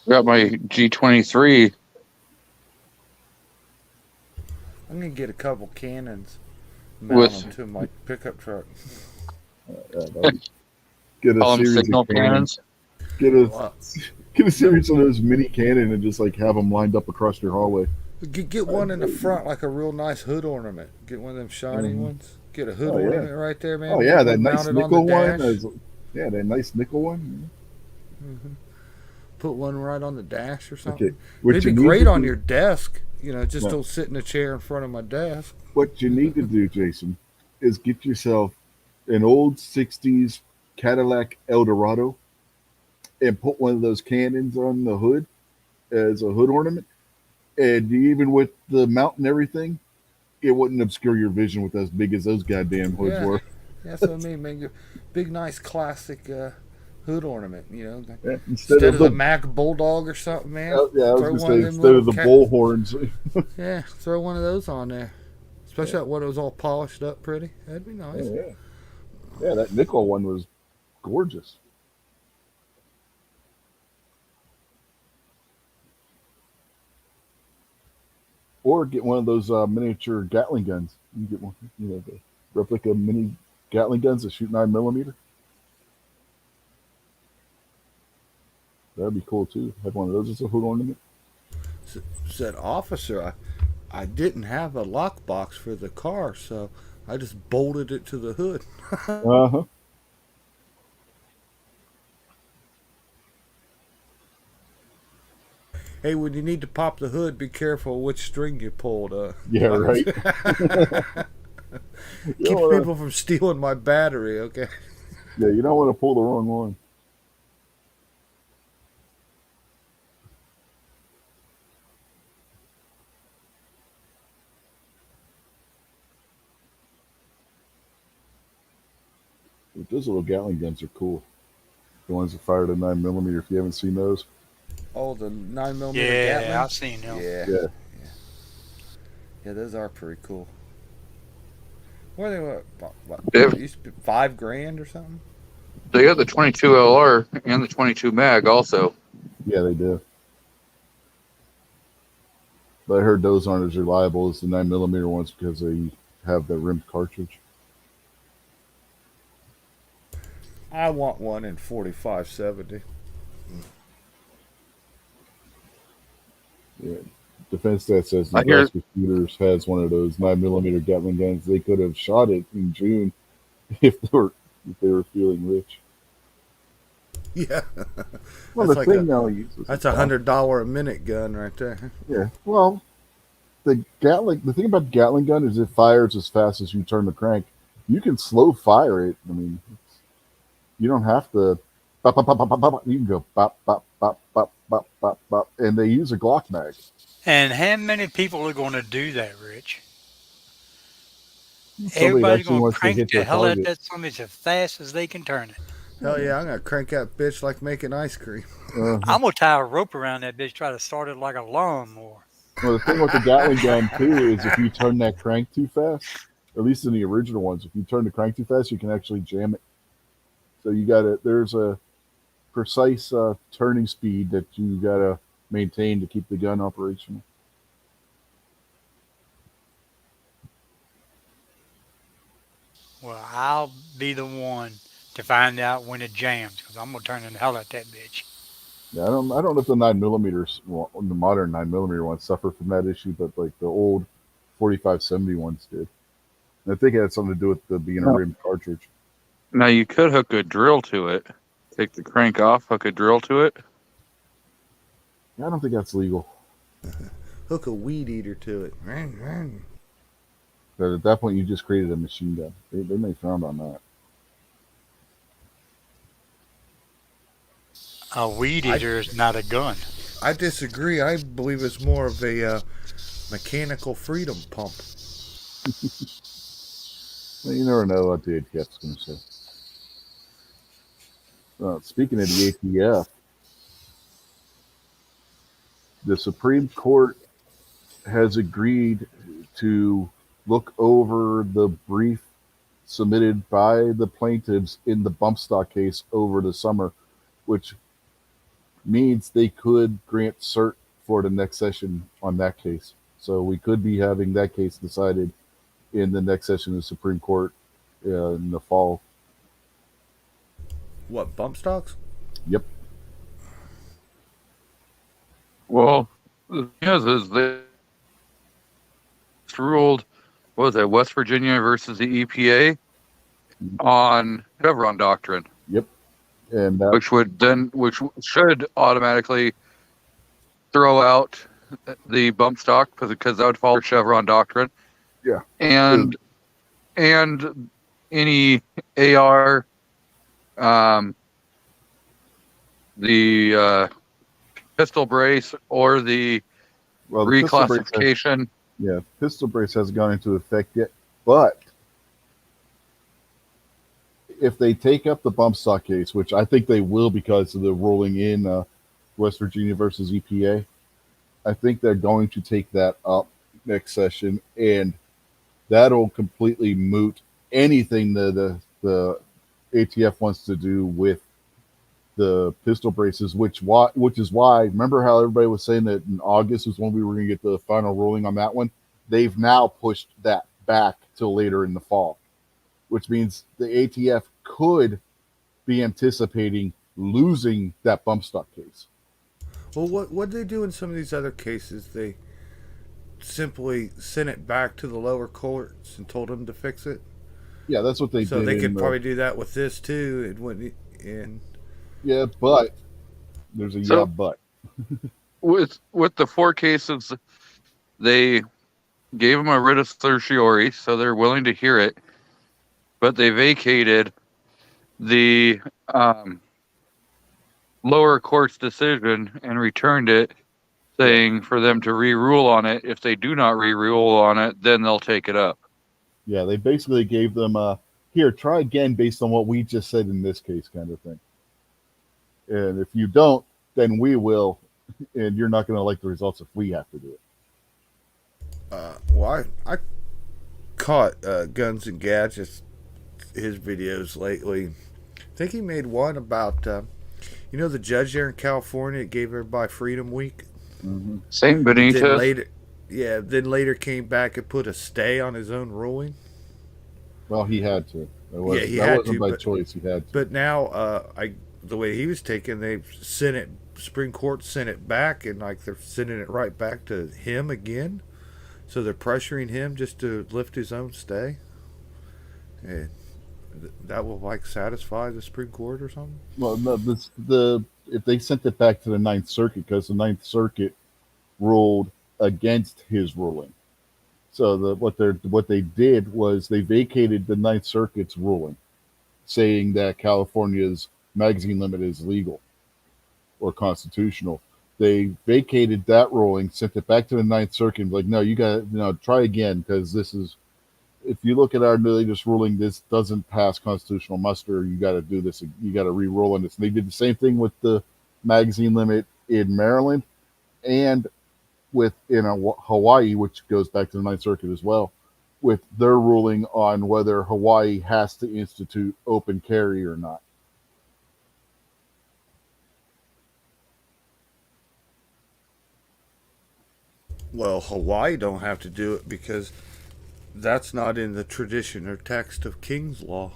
I got my G23. I'm gonna get a couple cannons, mount With them to my pickup truck. Get a call them series signal of cannons. cannons. Get a Well, get a series of those mini cannon and just like have them lined up across your hallway. get one in the front, like a real nice hood ornament. Get one of them shiny ones. Get a hood Oh, yeah. ornament right there, man. Oh yeah, Get that one nice mounted on nickel the one. dash. Yeah, that nice nickel one. Put one right on the dash or something. Okay, what They'd you be need great to on do- your desk. Just No. don't sit in a chair in front of my desk. What you need to do, Jason, is get yourself an old '60s Cadillac Eldorado and put one of those cannons on the hood as a hood ornament. And even with the mount and everything, it wouldn't obscure your vision with as big as those goddamn hoods Yeah. were. That's what I mean, man. Big, nice, classic hood ornament. Yeah, Instead of the Mac Bulldog or something, man. yeah, I was Throw gonna one of say them instead of little the bull horns. Yeah, throw one of those on there. Especially when it was all polished up pretty. That'd be nice. Yeah, that nickel one was gorgeous. Or get one of those miniature Gatling guns. You can get one, the replica mini Gatling guns that shoot 9mm. That'd be cool too. Have one of those as a hood ornament. Said officer, I didn't have a lockbox for the car, so I just bolted it to the hood. Uh huh. Hey, when you need to pop the hood, be careful which string you pulled. Yeah, right. You Keeps don't wanna, people from stealing my battery, okay? yeah, you don't want to pull the wrong one. But those little Gatling guns are cool. The ones that fire the 9mm. If you haven't seen those, Oh, the 9mm Yeah, Gatling? I've seen them. Yeah. yeah, Yeah, those are pretty cool. What are they? What Yeah. used to be $5,000 or something? They got the 22 LR and the 22 mag also. yeah, they do. But I heard those aren't as reliable as the 9mm ones because they have the rimmed cartridge. I want one in 4570. Yeah. Defense Stat says I hear- Nebraska Shooters has one of those 9mm Gatling guns. They could have shot it in June if they were feeling rich. Yeah. Well, That's the like thing now uses That's a $100 a minute gun right there. Yeah. Well, the thing about the Gatling gun is it fires as fast as you turn the crank. You can slow fire it. I mean, you don't have to. Bop, bop, bop, bop, bop, bop. You can go bop bop bop bop bop bop bop, and they use a Glock mag. And how many people are going to do that, Rich? Somebody Everybody's actually going to wants to crank hit the their hell out target. that something as fast as they can turn it. Hell yeah, I'm gonna crank that bitch like making ice cream. I'm going to tie a rope around that bitch, try to start it like a lawnmower. Well, the thing with the Gatling gun too is if you turn that crank too fast, at least in the original ones, if you turn the crank too fast, you can actually jam it. So you got to there's a precise turning speed that you got to maintain to keep the gun operational. Well, I'll be the one to find out when it jams because I'm going to turn the hell out that bitch. Yeah, I don't know if the 9mm, the modern 9mm ones suffer from that issue, but like the old 4570 ones did. And I think it had something to do with the being a rimmed cartridge. Now you could hook a drill to it. Take the crank off, hook a drill to it. I don't think that's legal. Hook a weed eater to it. But at that point, you just created a machine gun. They may frown on that. A weed eater is not a gun. I disagree. I believe it's more of a mechanical freedom pump. Well, you never know what the ATF's going to say. Speaking of the ATF, the Supreme Court has agreed to look over the brief submitted by the plaintiffs in the bump stock case over the summer, which means they could grant cert for the next session on that case. So we could be having that case decided in the next session of the Supreme Court in the fall. What, bump stocks? Yep. Well, the thing is they ruled, what was it, West Virginia versus the EPA on Chevron doctrine, Yep. And that, which should automatically throw out the bump stock because that would follow Chevron doctrine. yeah. And any AR, the pistol brace or the Well, reclassification. Pistol brace hasn't gone into effect yet, but if they take up the bump stock case, which I think they will because of the ruling in West Virginia versus EPA, I think they're going to take that up next session, and that'll completely moot anything the ATF wants to do with the pistol braces, which is why, remember how everybody was saying that in August was when we were going to get the final ruling on that one? They've now pushed that back till later in the fall, which means the ATF could be anticipating losing that bump stock case. Well, what they do in some of these other cases, they simply sent it back to the lower courts and told them to fix it. Yeah, that's what they did. So they could probably do that with this too. And yeah, but there's a but. With the 4 cases, they gave them a writ of certiorari, so they're willing to hear it, but they vacated the lower court's decision and returned it, saying for them to re-rule on it. If they do not re-rule on it, then they'll take it up. Yeah, they basically gave them here, try again based on what we just said in this case, kind of thing. And if you don't, then we will, and you're not going to like the results if we have to do it. Well, I caught Guns and Gadgets, his videos lately. I think he made one about, the judge there in California that gave everybody Freedom Week. Mm-hmm. St. Benitez. Then later came back and put a stay on his own ruling. Well, he had to. That wasn't by choice. He had to. But now, the way he was taken, Supreme Court sent it back, and they're sending it right back to him again. So they're pressuring him just to lift his own stay. And that will satisfy the Supreme Court or something. Well, no, if they sent it back to the Ninth Circuit, because the Ninth Circuit ruled against his ruling. So what they did was they vacated the Ninth Circuit's ruling, saying that California's magazine limit is legal or constitutional. They vacated that ruling, sent it back to the Ninth Circuit, and like, no, you got to try again, because this is, if you look at our latest ruling, this doesn't pass constitutional muster. You got to do this. You got to re-roll on this. And they did the same thing with the magazine limit in Maryland and in Hawaii, which goes back to the Ninth Circuit as well, with their ruling on whether Hawaii has to institute open carry or not. Well, Hawaii don't have to do it because that's not in the tradition or text of King's law.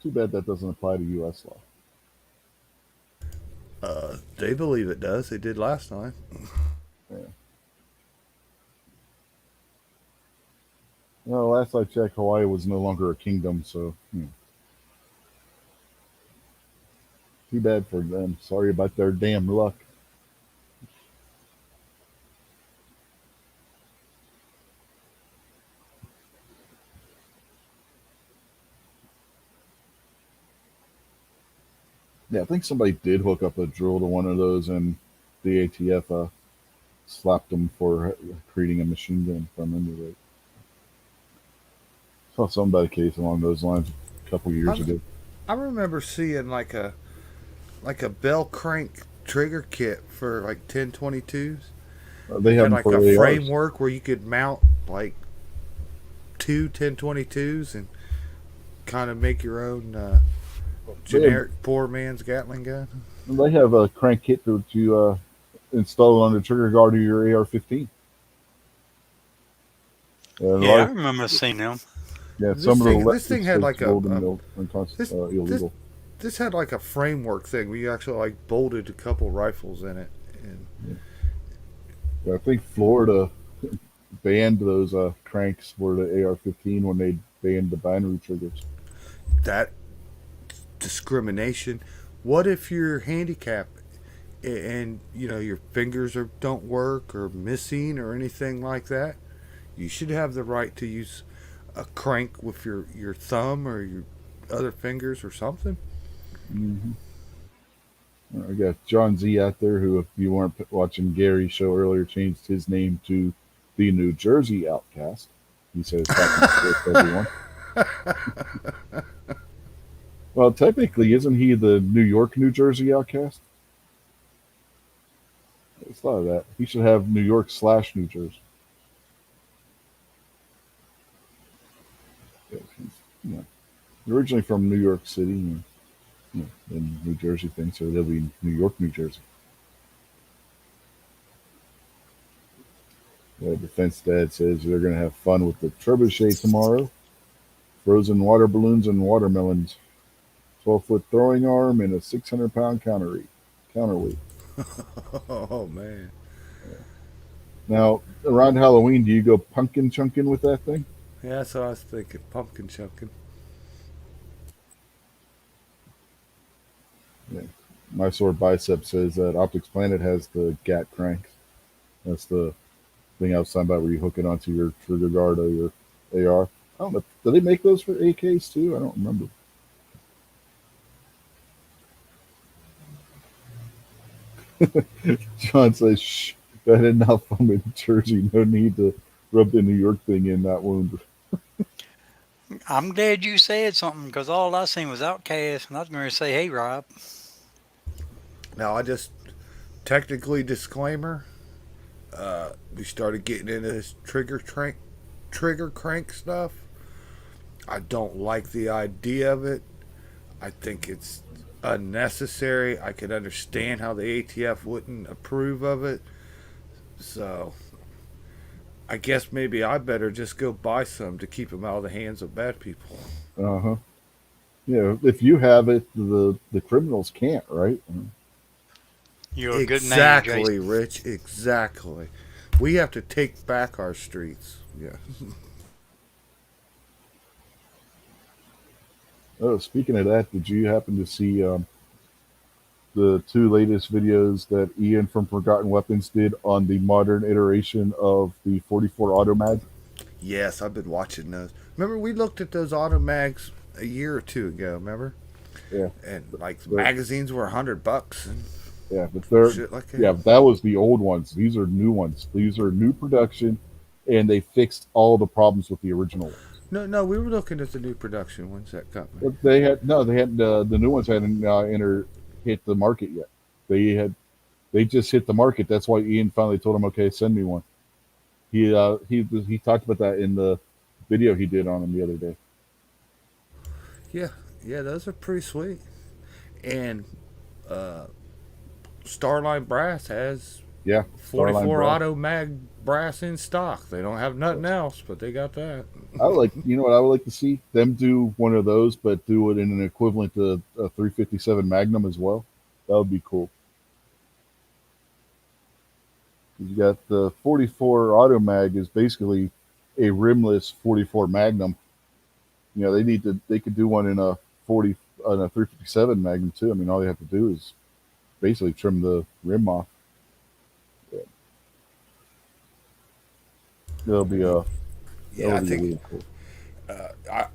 Too bad that doesn't apply to U.S. law. They believe it does. They did last time. Yeah. Well, last I checked, Hawaii was no longer a kingdom, so too bad for them. Sorry about their damn luck. Yeah, I think somebody did hook up a drill to one of those, and the ATF slapped them for creating a machine gun from under it. saw something about a case along those lines a couple years I, ago. I remember seeing like a bell crank trigger kit for like 1022s. They It have had them like for a ARs. framework where you could mount like two 1022s and kind of make your own generic poor man's Gatling gun. They have a crank kit to install on the trigger guard of your AR-15. And a lot Yeah, I of remember seeing them. yeah, some of the This thing had like it's old and this this illegal. this had like a framework thing where you actually like bolted a couple rifles in it, and Yeah, I think Florida banned those cranks for the AR-15 when they banned the binary triggers. that discrimination. What if you're handicapped and you know your fingers don't work or missing or anything like that? You should have the right to use a crank with your thumb or your other fingers or something. Hmm. I got John Z out there who, if you weren't watching Gary's show earlier, changed his name to the New Jersey Outcast. He said it's happened to everyone. Well, technically, isn't he the New York, New Jersey Outcast? It's thought of that. He should have New York / New Jersey. Yeah, he's, you know, originally from New York City, and in New Jersey thing, so they'll be New York, New Jersey. Defense Dad says they're going to have fun with the trebuchet tomorrow. Frozen water balloons and watermelons. 12-foot throwing arm and a 600-pound counterweight. Oh man. Now, around Halloween, do you go pumpkin chunking with that thing? Yeah, that's what I was thinking. Pumpkin chunking. Yeah. My sword bicep says that Optics Planet has the GAT cranks. That's the thing I was talking about where you hook it onto your trigger guard of your AR. I don't know. Do they make those for AKs too? I don't remember. John says, shh, that had not from in Jersey. No need to rub the New York thing in that wound. I'm glad you said something because all I seen was Outcast, and I was going to say, "Hey, Rob." Now I just technically disclaimer. We started getting into this trigger crank stuff. I don't like the idea of it. I think it's unnecessary. I could understand how the ATF wouldn't approve of it. So I guess maybe I better just go buy some to keep them out of the hands of bad people. Uh huh. Yeah, if you have it, the criminals can't, right? You're a good man, Exactly, Jason. Rich. Exactly. We have to take back our streets. Yeah. Oh, speaking of that, did you happen to see the two latest videos that Ian from Forgotten Weapons did on the modern iteration of the 44 Automag? Yes, I've been watching those. Remember, we looked at those auto mags a year or two ago. Remember, Yeah, and like the they're- magazines were $100 and yeah, but they're shit like that. yeah, that was the old ones. These are new ones. These are new production, and they fixed all the problems with the original ones. No, we were looking at the new production ones that company. But they had no, they had the new ones hadn't hit the market yet. They just hit the market. That's why Ian finally told him, okay, send me one. He talked about that in the video he did on him the other day. Yeah, yeah, those are pretty sweet. And uh, Starline Brass has Yeah, Starline 44 Brass. auto mag brass in stock. They don't have nothing else, but they got that. I would like, you know what I would like to see them do one of those, but do it in an equivalent to a 357 Magnum as well. That would be cool. You got the 44 Auto Mag is basically a rimless 44 Magnum. You know, they could do one in a 40 on a 357 Magnum too. I mean, all they have to do is basically trim the rim off. Yeah. That'll be Yeah, I think really cool.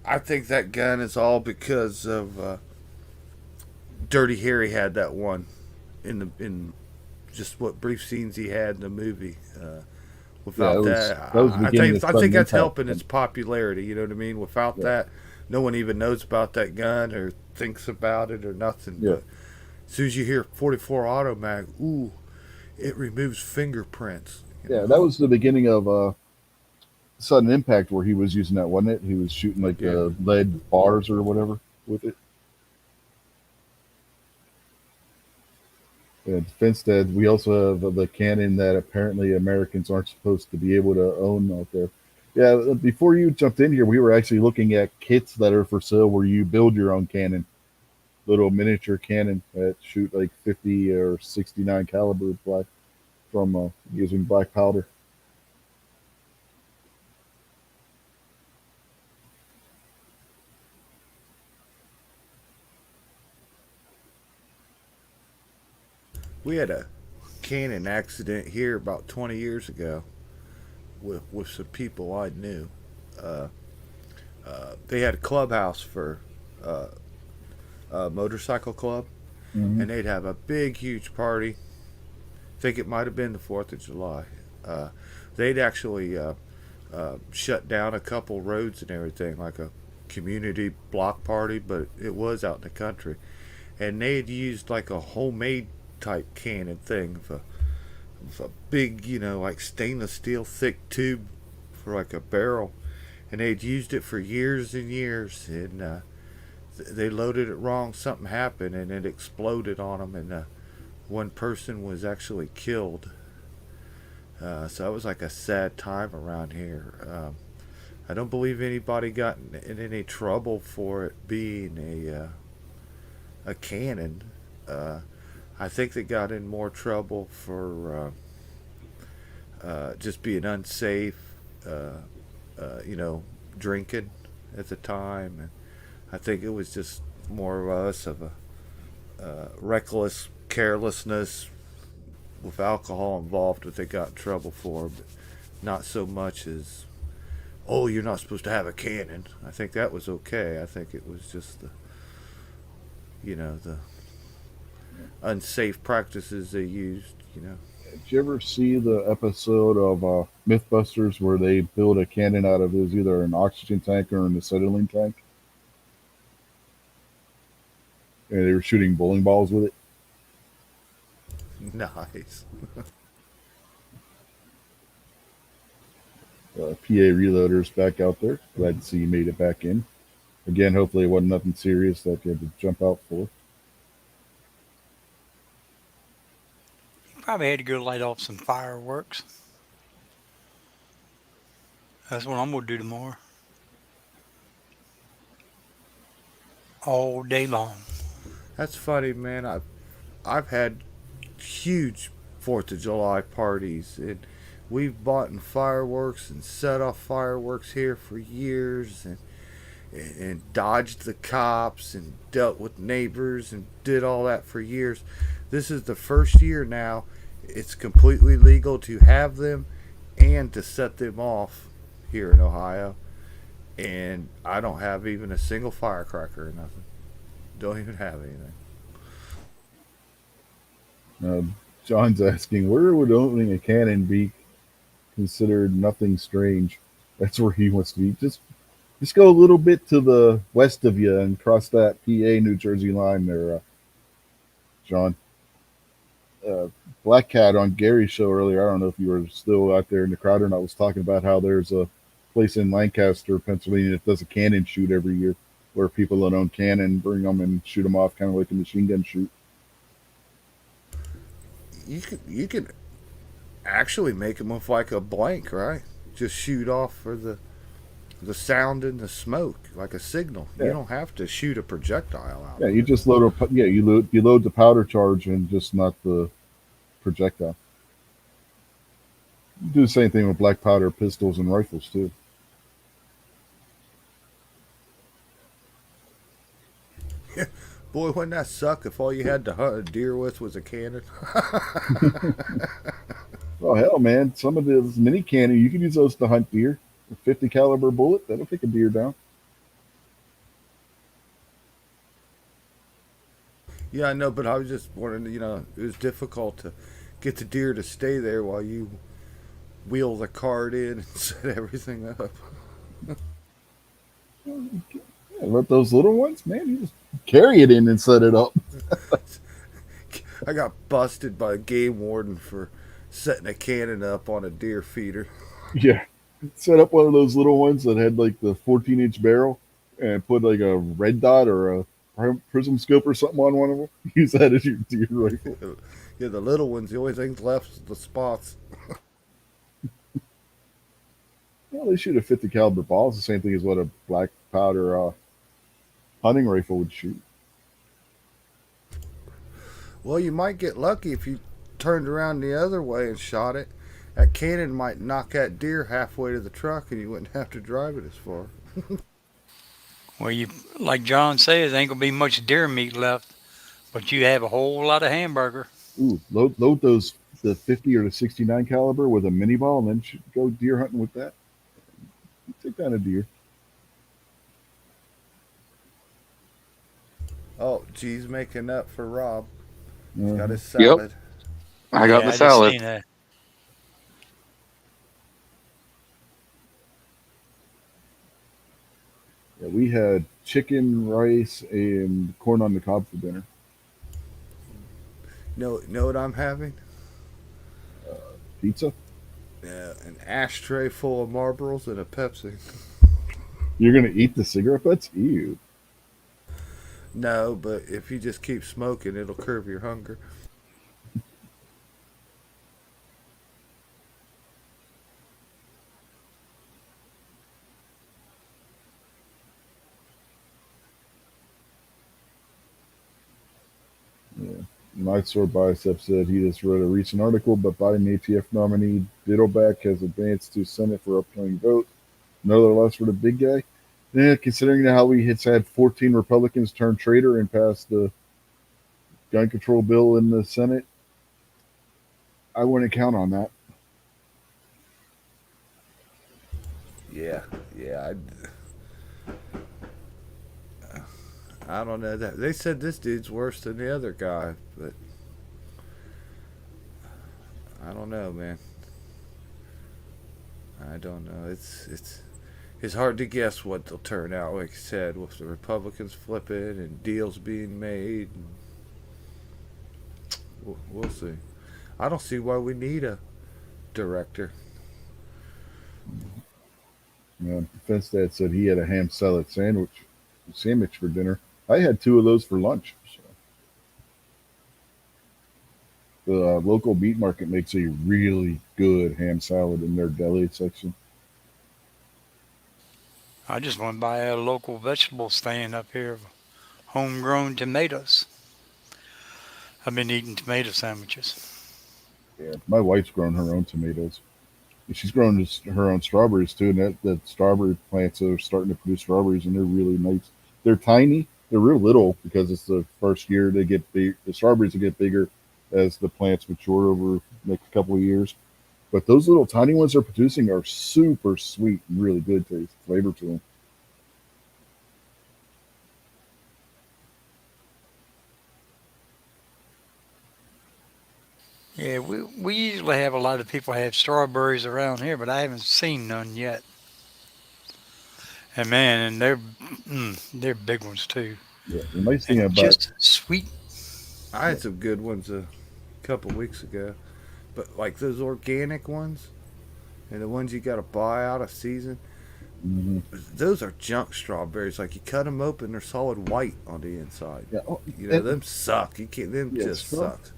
I think that gun is all because of Dirty Harry had that one in just what brief scenes he had in the movie Yeah, Without that, that was the beginning of I think sudden that's impact. helping its popularity. You know what I mean? Without Yeah, that, no one even knows about that gun or thinks about it or nothing. yeah, But as soon as you hear 44 auto mag, ooh, it removes fingerprints. You yeah. know? That was the beginning of sudden impact where he was using that, wasn't it? He was shooting like Yeah. the lead bars or whatever with it. And Finstead, we also have the cannon that apparently Americans aren't supposed to be able to own out there. Yeah, before you jumped in here, we were actually looking at kits that are for sale where you build your own cannon, little miniature cannon that shoot like 50 or 69 caliber black from using black powder. We had a cannon accident here about 20 years ago with some people I knew. Uh, they had a clubhouse for uh, a motorcycle club, Hmm. and they'd have a big, huge party. I think it might have been the 4th of July. Uh, they'd actually shut down a couple roads and everything, like a community block party, but it was out in the country. And they had used like a homemade type cannon thing of a big, like stainless steel thick tube for like a barrel. And they'd used it for years and years. And they loaded it wrong. Something happened and it exploded on them. And one person was actually killed. So that was like a sad time around here. I don't believe anybody got in any trouble for it being a cannon. Uh, I think they got in more trouble for just being unsafe, uh, you know, drinking at the time. And I think it was just more or less of a reckless carelessness with alcohol involved that they got in trouble for, but not so much as, oh, you're not supposed to have a cannon. I think that was okay. I think it was just the unsafe practices they used. Did you ever see the episode of Mythbusters where they build a cannon out of it was either an oxygen tank or an acetylene tank, and they were shooting bowling balls with it? Nice. PA reloaders back out there. Glad to see you made it back in. Again, hopefully it wasn't nothing serious that you had to jump out for. Probably had to go light off some fireworks. That's what I'm gonna do tomorrow, all day long. That's funny, man. I've had huge 4th of July parties, and we've bought fireworks and set off fireworks here for years, and dodged the cops and dealt with neighbors and did all that for years. This is the first year now it's completely legal to have them and to set them off here in Ohio. And I don't have even a single firecracker or nothing. Don't even have anything. Uh, John's asking, where would opening a cannon be considered nothing strange? That's where he wants to be. Just go a little bit to the west of you and cross that PA New Jersey line there, John. Uh, Black Cat on Gary's show earlier. I don't know if you were still out there in the crowd or not. Was talking about how there's a place in Lancaster, Pennsylvania that does a cannon shoot every year, where people that own cannon bring them and shoot them off, kind of like a machine gun shoot. You can actually make them with like a blank, right? Just shoot off for the sound and the smoke, like a signal. You Yeah, don't have to shoot a projectile out yeah. of You it. just load a yeah. You load the powder charge and just not the projectile. You do the same thing with black powder pistols and rifles too. Boy, wouldn't that suck if all you had to hunt a deer with was a cannon? Oh hell, man! Some of those mini cannon you can use those to hunt deer. A 50 caliber bullet that'll take a deer down. Yeah, I know, but I was just wondering. It was difficult to get the deer to stay there while you wheel the cart in and set everything up. Yeah, but those little ones, man, you just carry it in and set it up. I got busted by a game warden for setting a cannon up on a deer feeder. Yeah, set up one of those little ones that had like the 14-inch barrel, and put like a red dot or a prism scope or something on one of them. Use that as your deer rifle. Yeah, the little ones, the only things left is the spots. Well, they shoot a 50 caliber ball. It's the same thing as what a black powder hunting rifle would shoot. Well, you might get lucky if you turned around the other way and shot it. That cannon might knock that deer halfway to the truck and you wouldn't have to drive it as far. Well, you like John says, ain't gonna be much deer meat left, but you have a whole lot of hamburger. Ooh, load those the 50 or the 69 caliber with a mini ball, and then go deer hunting with that. Take down a deer. Oh, G's making up for Rob. He's got Uh, his Yep, salad. I got Yeah, the I just salad. seen that. yeah, we had chicken, rice, and corn on the cob for dinner. Know what I'm having? Pizza. An ashtray full of Marlboros and a Pepsi. You're gonna eat the cigarette butts? Ew. No, but if you just keep smoking, it'll curb your hunger. Yeah. My sore bicep said he just read a recent article, but Biden ATF nominee Diddleback has advanced to Senate for upcoming vote. Another loss for the big guy. Yeah, considering how we had 14 Republicans turn traitor and pass the gun control bill in the Senate, I wouldn't count on that. Yeah, yeah. I don't know that they said this dude's worse than the other guy, but I don't know, man. I don't know. It's hard to guess what they'll turn out. Like I said, with the Republicans flipping and deals being made, and we'll see. I don't see why we need a director. Defense dad said he had a ham salad sandwich for dinner. I had two of those for lunch. So. The local meat market makes a really good ham salad in their deli section. I just went by a local vegetable stand up here of homegrown tomatoes. I've been eating tomato sandwiches. Yeah, my wife's grown her own tomatoes. And she's grown her own strawberries too, and that strawberry plants are starting to produce strawberries, and they're really nice. They're tiny. They're real little because it's the first year. They get big. The strawberries will get bigger as the plants mature over the next couple of years. But those little tiny ones they're producing are super sweet and really good taste, flavor to them. Yeah, we usually have a lot of people have strawberries around here, but I haven't seen none yet. And man, and they're big ones too, Yeah, the nice thing and about just sweet. I had some good ones a couple weeks ago, but like those organic ones and the ones you got to buy out of season, mhm. those are junk strawberries. Like you cut them open, they're solid white on the inside. Yeah, oh, You know, and them suck. You can't. Them yeah, just suck.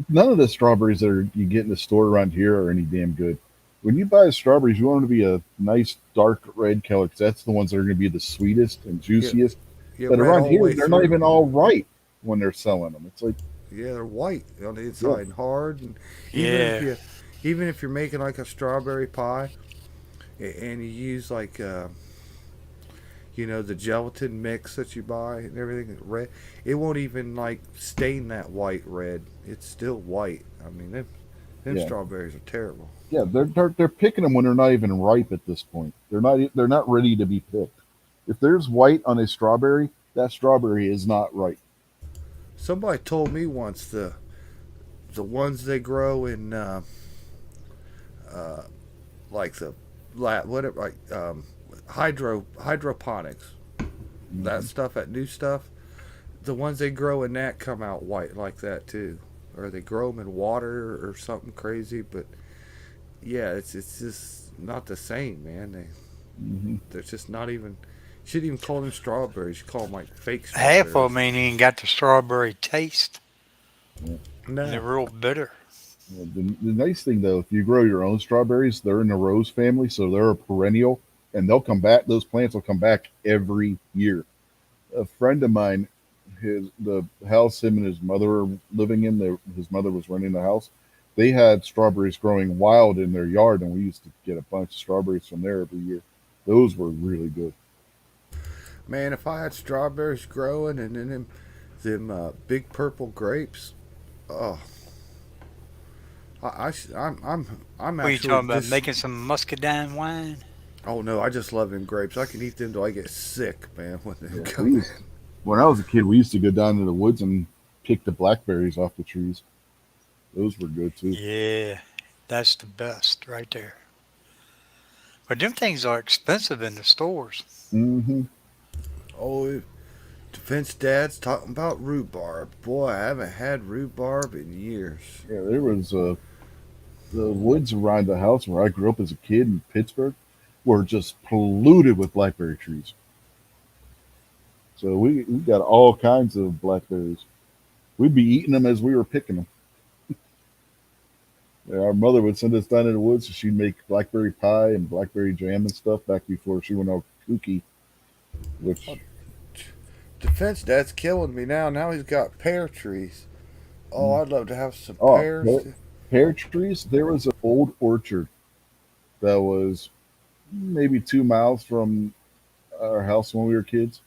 none of the strawberries that you get in the store around here are any damn good. When you buy strawberries, you want them to be a nice dark red color because that's the ones that are going to be the sweetest and Yeah, juiciest. yeah, But red around all the here, way they're not through. even all right when they're selling them. It's like, Yeah, they're white on the yeah, inside and hard. And even if Yeah, you, even if you're making like a strawberry pie, and you use like the gelatin mix that you buy and everything red, it won't even like stain that white red. It's still white. I mean, them yeah, strawberries are terrible. yeah. They're picking them when they're not even ripe at this point. They're not ready to be picked. If there's white on a strawberry, that strawberry is not ripe. Somebody told me once the ones they grow in like the hydroponics, that Mhm. stuff, that new stuff. The ones they grow in that come out white like that too, or they grow them in water or something crazy. But yeah, it's just not the same, man. Mhm. They're just not even. You shouldn't even call them strawberries. You call them like fake Half of strawberries. them ain't even got the strawberry taste, Yeah. and they're No, real bitter. Yeah, the nice thing though, if you grow your own strawberries, they're in the rose family, so they're a perennial, and they'll come back. Those plants will come back every year. A friend of mine, the house him and his mother were living in, his mother was running the house. They had strawberries growing wild in their yard, and we used to get a bunch of strawberries from there every year. Those were really good. man. If I had strawberries growing and then them big purple grapes, oh, I'm What are you actually talking about? just. Making some muscadine wine? Oh no, I just love them grapes. I can eat them till I get sick, man. When they Yeah, come in. when I was a kid, we used to go down to the woods and pick the blackberries off the trees. Those were good too. Yeah, that's the best right there. But them things are expensive in the stores. Hmm. Oh, defense dad's talking about rhubarb. Boy, I haven't had rhubarb in years. Yeah, there was the woods around the house where I grew up as a kid in Pittsburgh were just polluted with blackberry trees. So we got all kinds of blackberries. We'd be eating them as we were picking them. Yeah, our mother would send us down in the woods, so she'd make blackberry pie and blackberry jam and stuff back before she went all kooky. Oh, Which, defense dad's killing me now. Now he's got pear trees. Oh, mm, I'd love to have some oh, pears. pear trees. There was an old orchard that was maybe 2 miles from our house when we were kids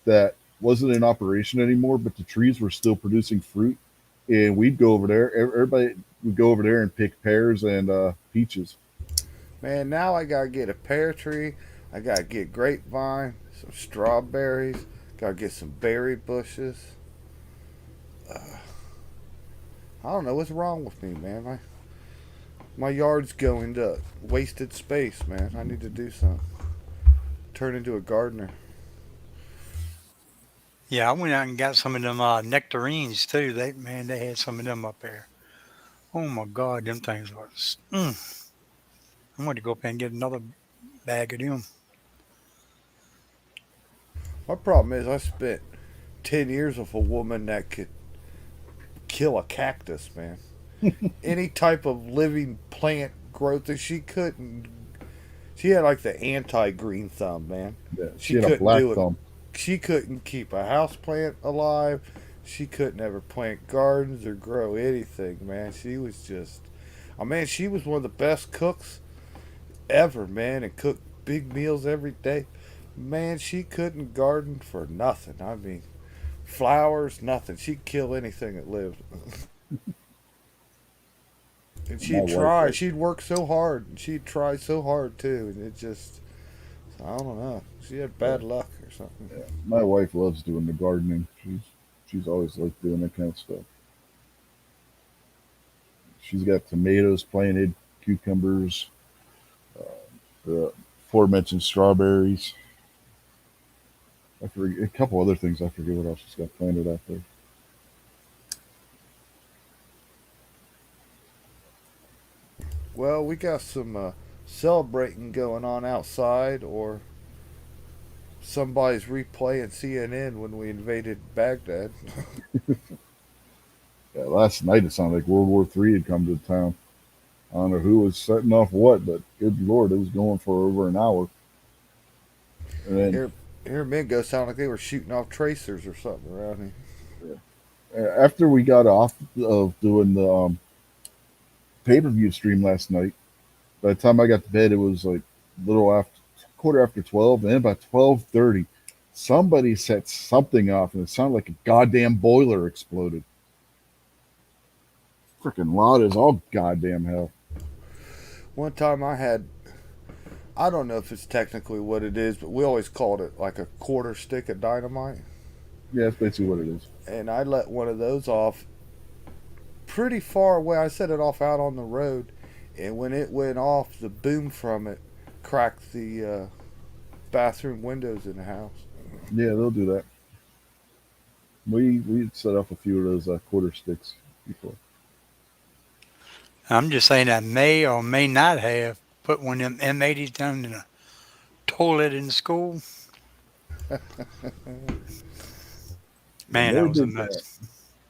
that wasn't in operation anymore, but the trees were still producing fruit. And we'd go over there. Everybody would go over there and pick pears and peaches. Man, now I gotta get a pear tree. I gotta get grapevine, some strawberries. Gotta get some berry bushes. I don't know what's wrong with me, man. My yard's going to wasted space, man. I need to do something. Turn into a gardener. Yeah, I went out and got some of them nectarines too. They had some of them up there. Oh my God, them things was. I'm going to go up there and get another bag of them. My problem is I spent 10 years with a woman that could kill a cactus, man. Any type of living plant growth that she couldn't. She had like the anti green thumb, man. Yeah, She she had a couldn't black do it. thumb. She couldn't keep a house plant alive. She couldn't ever plant gardens or grow anything, man. She was just. Oh, man, she was one of the best cooks ever, man, and cooked big meals every day. Man, she couldn't garden for nothing. I mean, flowers, nothing. She'd kill anything that lived. And My she'd wife try. was. She'd work so hard. And she'd try so hard too. And it just, I don't know. She had Yeah, bad luck or something. yeah. My wife loves doing the gardening. She's always liked doing that kind of stuff. She's got tomatoes planted, cucumbers, the aforementioned strawberries. I forget a couple other things. I forget what else she's got planted out there. Well, we got some celebrating going on outside, or somebody's replaying CNN when we invaded Baghdad. Yeah, last night it sounded like World War III had come to town. I don't know who was setting off what, but good lord, it was going for over an hour. And then Here, here, Mingo sounded like they were shooting off tracers or something around here. after we got off of doing the pay-per-view stream last night, by the time I got to bed, it was like a little after quarter after 12, and then by 12:30, somebody set something off, and it sounded like a goddamn boiler exploded. Freaking loud as all goddamn hell. One time I had, I don't know if it's technically what it is, but we always called it like a quarter stick of dynamite. Yeah, that's basically what it is. And I let one of those off pretty far away. I set it off out on the road, and when it went off, the boom from it cracked the bathroom windows in the house. Yeah, they'll do that. We set off a few of those quarter sticks before. I'm just saying I may or may not have put one of them M80s down in a toilet in school. I Man, that never was a did that. mess.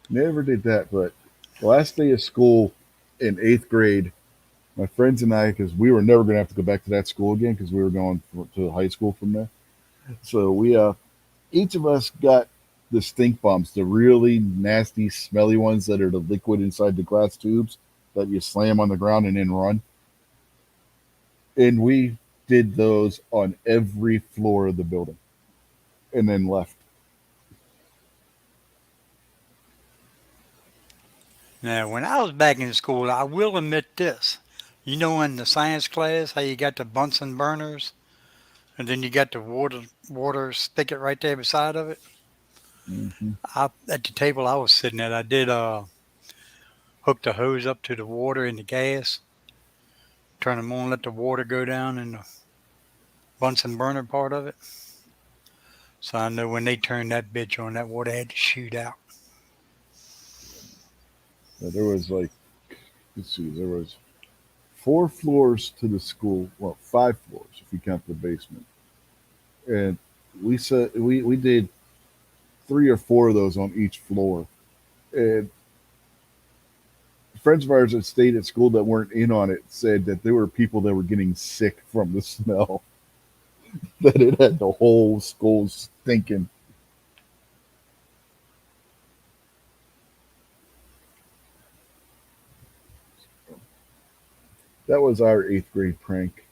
Never did that. But the last day of school in eighth grade, my friends and I, because we were never going to have to go back to that school again, because we were going to high school from there. So we each of us got the stink bombs, the really nasty, smelly ones that are the liquid inside the glass tubes that you slam on the ground and then run. And we did those on every floor of the building and then left. Now, when I was back in school, I will admit this. You know, in the science class, how you got the Bunsen burners, and then you got the water spigot right there beside of it. Hmm. At the table I was sitting at, I did hook the hose up to the water and the gas, turn them on, let the water go down in the Bunsen burner part of it. So I know when they turned that bitch on, that water had to shoot out. There was like, let's see, there was 4 floors to the school. Well, 5 floors if you count the basement. And we did 3 or 4 of those on each floor. And friends of ours that stayed at school that weren't in on it said that there were people that were getting sick from the smell. That it had the whole school stinking. That was our eighth grade prank.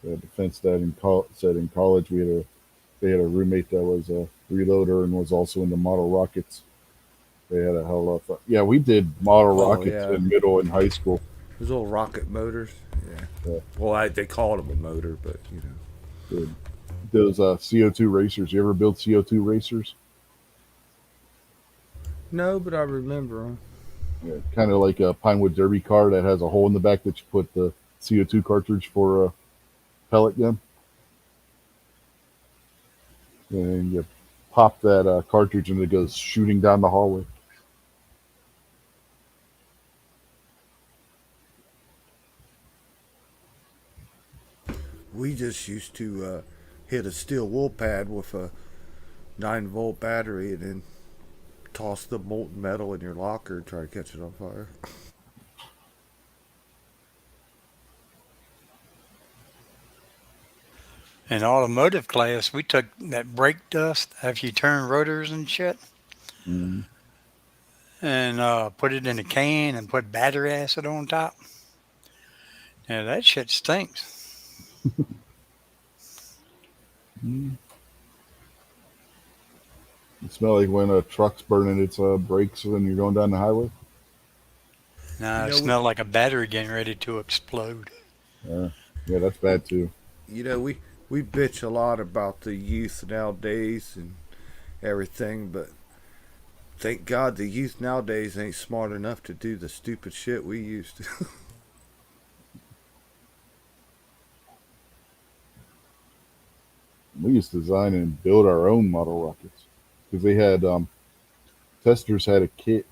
The defense that said in college they had a roommate that was a reloader and was also into model rockets. They had a hell of a lot of fun. Yeah, we did model Oh rockets yeah, in middle and high school. those little rocket motors. Yeah. Uh, Well, they called them a motor, but you know. the, those CO2 racers. You ever build CO2 racers? No, but I remember them. Yeah, kind of like a Pinewood Derby car that has a hole in the back that you put the CO2 cartridge for a pellet gun. And you pop that cartridge and it goes shooting down the hallway. We just used to hit a steel wool pad with a 9-volt battery and then toss the molten metal in your locker and try to catch it on fire. In automotive class, we took that brake dust after you turn rotors and shit Mm. and put it in a can and put battery acid on top. Yeah, that shit stinks. Mm. It smells like when a truck's burning its brakes when you're going down the highway. You Now it know, smelled like a battery getting ready to explode. Uh, yeah, that's bad too. we bitch a lot about the youth nowadays and everything, but thank God the youth nowadays ain't smart enough to do the stupid shit we used to. We used to design and build our own model rockets because they had testers had a kit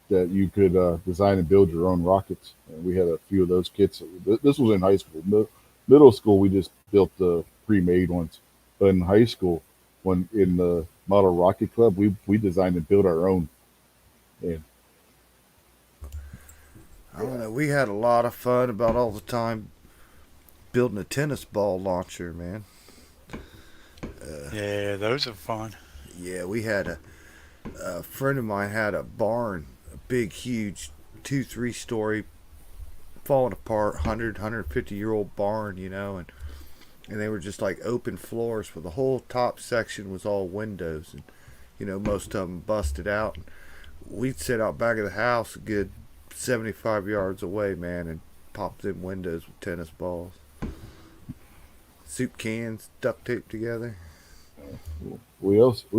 that you could design and build your own rockets. And we had a few of those kits. This was in high school. Middle school, we just built the pre-made ones. But in high school, when in the model rocket club, we designed and built our own. And I don't know. We had a lot of fun about all the time building a tennis ball launcher, man. Yeah, those are fun. Yeah, we had a friend of mine had a barn, a big, huge, 2, 3 story, falling apart, 150-year-old barn, and they were just like open floors, where the whole top section was all windows, and most of them busted out. We'd sit out back of the house a good 75 yards away, man, and pop them windows with tennis balls. soup cans duct taped together. We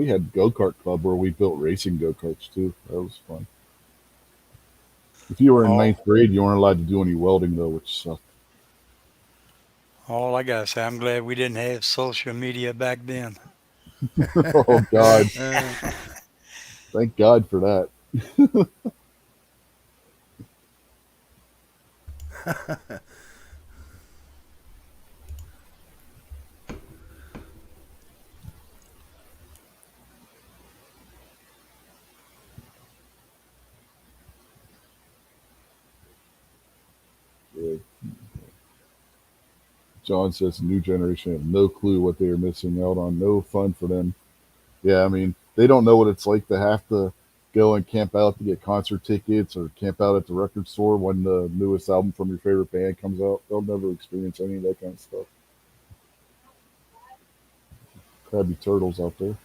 had go kart club where we built racing go karts too. That was fun. If you were in All, ninth grade, you weren't allowed to do any welding though, which sucked. all I gotta say, I'm glad we didn't have social media back then. Oh God, thank God for that. Yeah. John says new generation have no clue what they are missing out on. No fun for them. Yeah, I mean, they don't know what it's like to have to go and camp out to get concert tickets or camp out at the record store when the newest album from your favorite band comes out. They'll never experience any of that kind of stuff. Crabby turtles out there.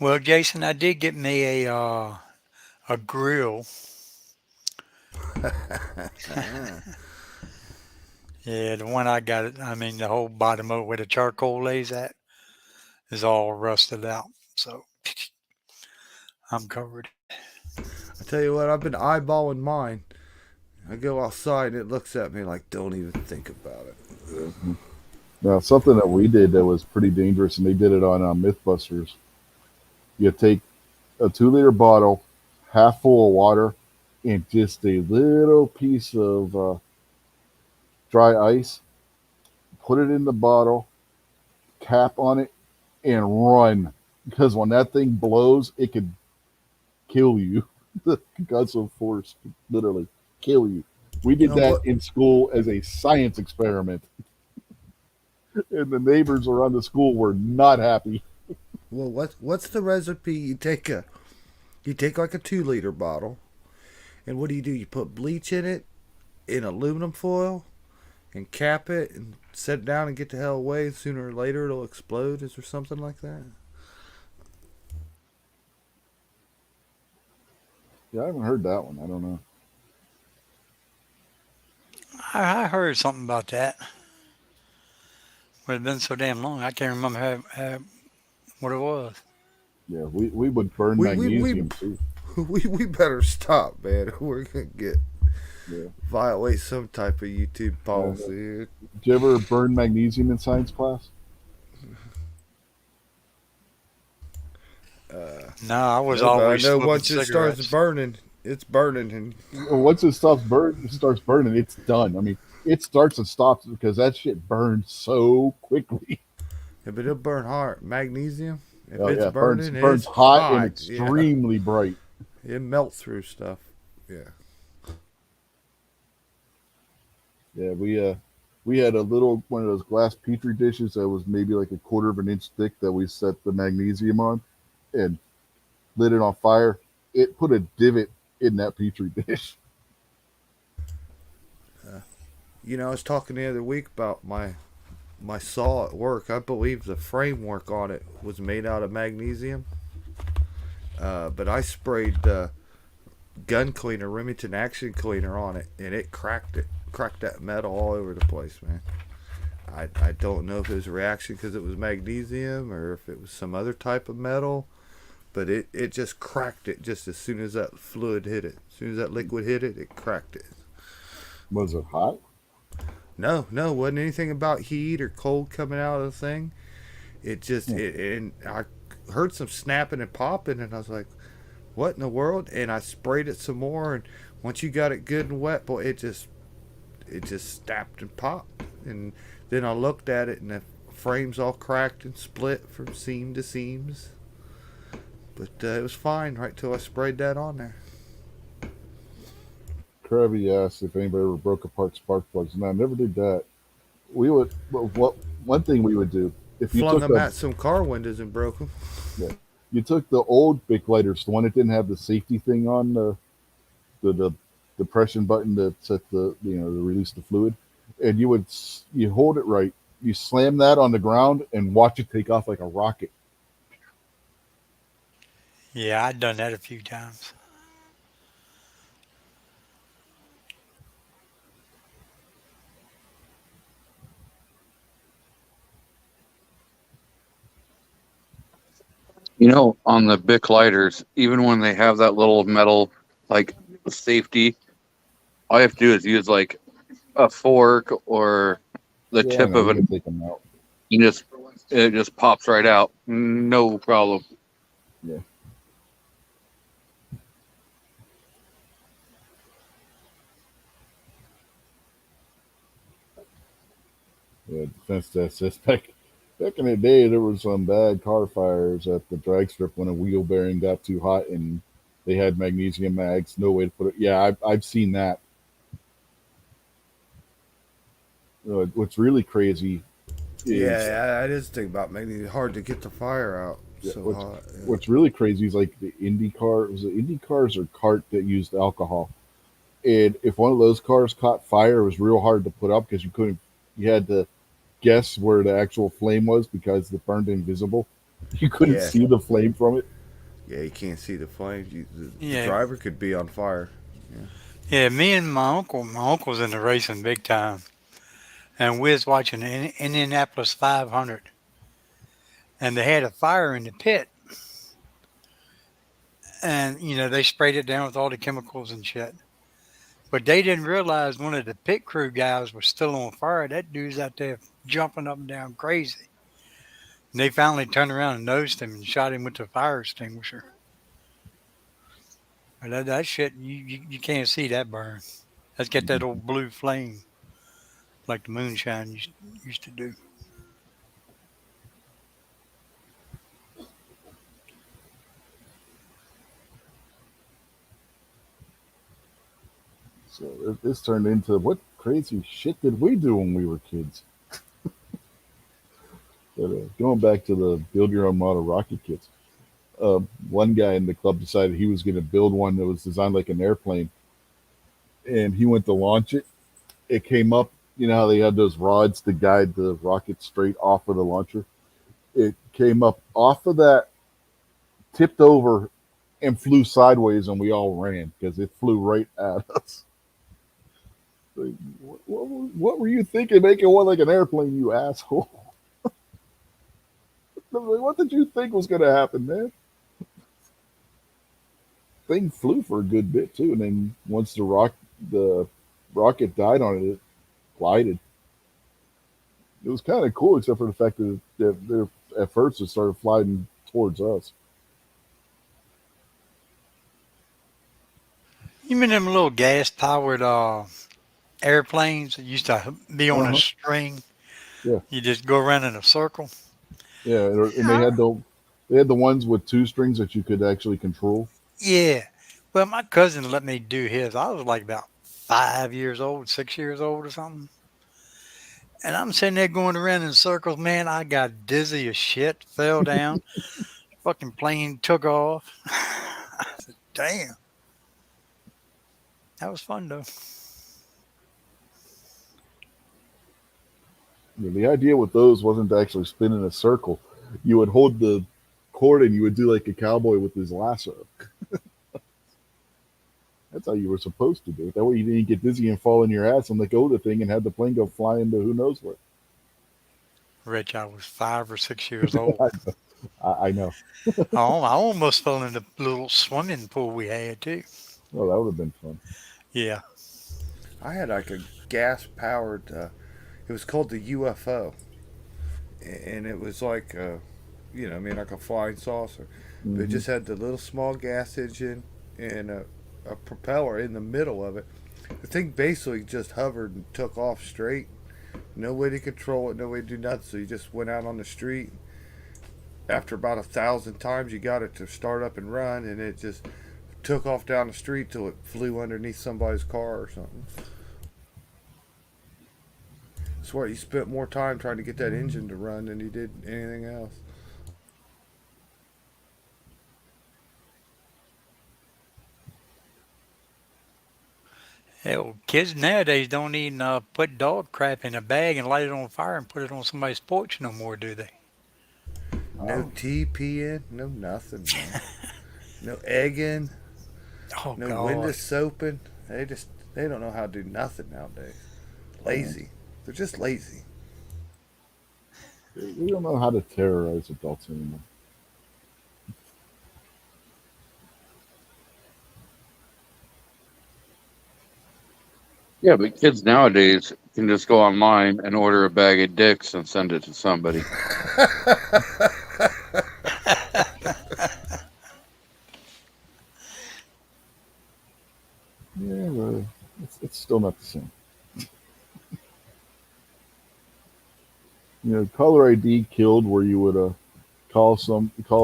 Well, Jason, I did get me a grill. Yeah, the one I got, I mean, the whole bottom of it where the charcoal lays at is all rusted out. So I'm covered. I tell you what, I've been eyeballing mine. I go outside and it looks at me like, don't even think about it. Yeah. Now, something that we did that was pretty dangerous, and they did it on Mythbusters. You take a 2 liter bottle, half full of water, and just a little piece of dry ice. Put it in the bottle, cap on it, and run. Because when that thing blows, it could kill you. The concussive force could literally kill you. We You did know that what? in school as a science experiment, and the neighbors around the school were not happy. Well, what's the recipe? You take like a 2 liter bottle, and what do? You put bleach in it in aluminum foil and cap it and set it down and get the hell away. Sooner or later it'll explode. Is there something like that? Yeah, I haven't heard that one. I don't know. I heard something about that. But it's been so damn long, I can't remember what it was. Yeah, we would burn We we we magnesium too. we better stop, man. We're gonna get Yeah. violate some type of YouTube policy. Did you ever burn magnesium in science class? No, I was No, but I always know smoking once it starts cigarettes. burning, it's burning, and Once starts burning, it's done. I mean, it starts and stops because that shit burns so quickly. if it'll burn hard, magnesium. If Oh it's yeah, burning, burns it's hot and hot. Yeah, extremely bright. it melts through stuff. Yeah. Yeah, we had a little one of those glass petri dishes that was maybe like a quarter of an inch thick that we set the magnesium on and lit it on fire. It put a divot in that petri dish. I was talking the other week about my saw at work. I believe the framework on it was made out of magnesium. But I sprayed gun cleaner, Remington Action Cleaner on it, and it cracked it. Cracked that metal all over the place, man. I don't know if it was a reaction because it was magnesium or if it was some other type of metal, but it just cracked it just as soon as that fluid hit it. As soon as that liquid hit it, it cracked it. Was it hot? No, wasn't anything about heat or cold coming out of the thing. It just Hmm. and I heard some snapping and popping, and I was like, "What in the world?" And I sprayed it some more, and once you got it good and wet, boy, it just snapped and popped. And then I looked at it, and the frame's all cracked and split from seam to seams. But it was fine right till I sprayed that on there. Krabby asked if anybody ever broke apart spark plugs. No, I never did that. We would. Well, what one thing we would do if you Flung took them the at some car windows and broke them. yeah, you took the old Bic lighters, the one that didn't have the safety thing on the depression button that set to release the fluid, and you hold it right, you slam that on the ground and watch it take off like a rocket. Yeah, I'd done that a few times. On the Bic lighters, even when they have that little metal like safety, all you have to do is use like a fork or the Yeah, I tip know. of You an can take them out. and just it just pops right out. No problem. Yeah. Yeah, defense test says back in the day, there was some bad car fires at the drag strip when a wheel bearing got too hot and they had magnesium mags. No way to put it. Yeah, I've seen that. What's really crazy is Yeah, I just think about making it hard to get the fire out yeah, so what's hot. Yeah. what's really crazy is like the Indy car. Was it Indy cars or cart that used alcohol? And if one of those cars caught fire, it was real hard to put up because you couldn't. You had to guess where the actual flame was because it burned invisible. You couldn't Yeah, see the flame from it. yeah, you can't see the flames. The Yeah, driver could be on fire. Yeah, yeah. Me and my uncle's in the racing big time, and we was watching Indianapolis 500, and they had a fire in the pit, and they sprayed it down with all the chemicals and shit. But they didn't realize one of the pit crew guys was still on fire. That dude's out there jumping up and down crazy. And they finally turned around and nosed him and shot him with the fire extinguisher. But that shit, you can't see that burn. That's got that old blue flame like the moonshine used to do. So this turned into what crazy shit did we do when we were kids? But, going back to the build your own model rocket kits, one guy in the club decided he was going to build one that was designed like an airplane, and he went to launch it. It came up. You know how they had those rods to guide the rocket straight off of the launcher. It came up off of that, tipped over, and flew sideways, and we all ran because it flew right at us. Like, what were you thinking making one like an airplane, you asshole? What did you think was going to happen, man? Thing flew for a good bit too, and then once the rocket died on it, it glided. It was kind of cool, except for the fact that at first it started flying towards us. You mean them little gas powered airplanes that used to be on Uh a huh. string? Yeah, You just go around in a circle. yeah, and Yeah. they had the ones with two strings that you could actually control. Yeah. Well, my cousin let me do his. I was like about 5 years old, 6 years old or something. And I'm sitting there going around in circles. Man, I got dizzy as shit, fell down. Fucking plane took off. Damn. That was fun though. The idea with those wasn't to actually spin in a circle. You would hold the cord and you would do like a cowboy with his lasso. That's how you were supposed to do it. That way you didn't get dizzy and fall in your ass and let go of the thing and have the plane go flying to who knows where. Rich, I was 5 or 6 years old. I know. I almost fell in the little swimming pool we had too. Oh, that would have been fun. Yeah. I had like a gas powered. It was called the UFO, and it was like I mean, like a flying saucer, but it Hmm. just had the little small gas engine and a propeller in the middle of it. The thing basically just hovered and took off straight. No way to control it, no way to do nothing. So you just went out on the street. After about 1,000 times, you got it to start up and run, and it just took off down the street till it flew underneath somebody's car or something. I swear he spent more time trying to get that engine to run than he did anything else. Hell, kids nowadays don't even put dog crap in a bag and light it on fire and put it on somebody's porch no more, do they? No Oh, TP in, no nothing, man. No egging, Oh no window God. soaping. They don't know how to do nothing nowadays. man. Lazy. They're just lazy. We don't know how to terrorize adults anymore. Yeah, but kids nowadays can just go online and order a bag of dicks and send it to somebody. Yeah, but it's still not the same. Caller ID killed where you would call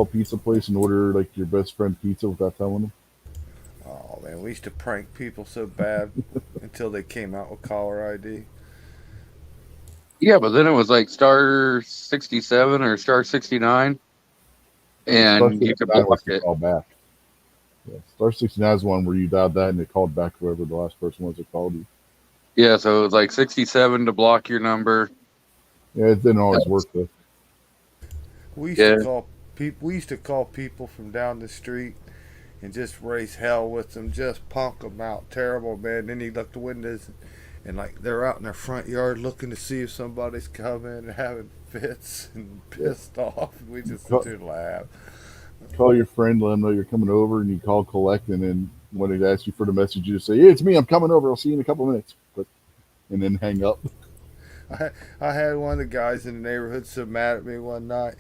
a pizza place and order like your best friend pizza without telling them. Oh man, we used to prank people so bad until they came out with caller ID. Yeah, but then it was like star 67 or star 69, Star and you could 69 block was to it. call back. Yeah, Star 69 is one where you dialed that and it called back whoever the last person was that called you. Yeah, so it was like 67 to block your number. Yeah, it didn't always work though. We used to Yeah, call people. We used to call people from down the street and just raise hell with them, just punk them out, terrible man. Then you look the windows and like they're out in their front yard looking to see if somebody's coming and having fits and Yeah. pissed off. We just sit Call, there and laugh. call your friend, let them know you're coming over, and you call collect, and then when they ask you for the message, you just say, "Yeah, it's me. I'm coming over. I'll see you in a couple minutes." And then hang up. I had one of the guys in the neighborhood so mad at me one night.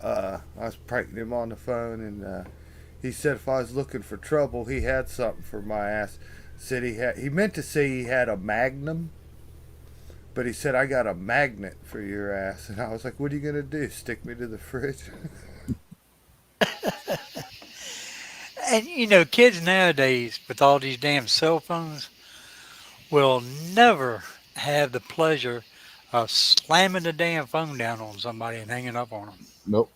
I was pranking him on the phone, and he said if I was looking for trouble, he had something for my ass. Said he meant to say he had a magnum, but he said I got a magnet for your ass, and I was like, what are you gonna do? Stick me to the fridge? And kids nowadays with all these damn cell phones will never have the pleasure of slamming the damn phone down on somebody and hanging up on them. Nope.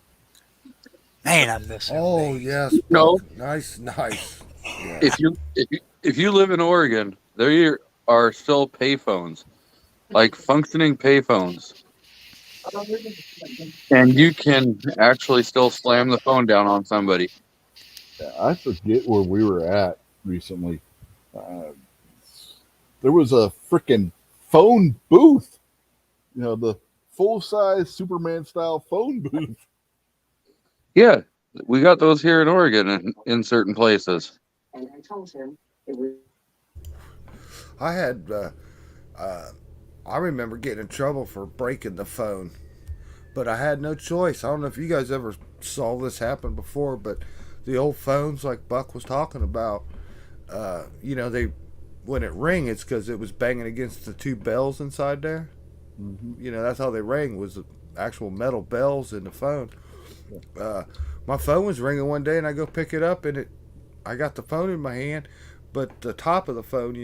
Man, I miss them Oh days. yes, no. Buck. Nice, nice. Yeah. If you live in Oregon, there are still payphones, like functioning payphones, and you can actually still slam the phone down on somebody. I forget where we were at recently. Uh, there was a freaking phone booth. The full size Superman style phone booth. Yeah, we got those here in Oregon in certain places. I had. Uh, I remember getting in trouble for breaking the phone, but I had no choice. I don't know if you guys ever saw this happen before, but the old phones like Buck was talking about, they when it rang, it's because it was banging against the two bells inside there. Mm-hmm. That's how they rang, was the actual metal bells in the phone. Uh, my phone was ringing one day, and I go pick it up, and I got the phone in my hand, but the top of the phone,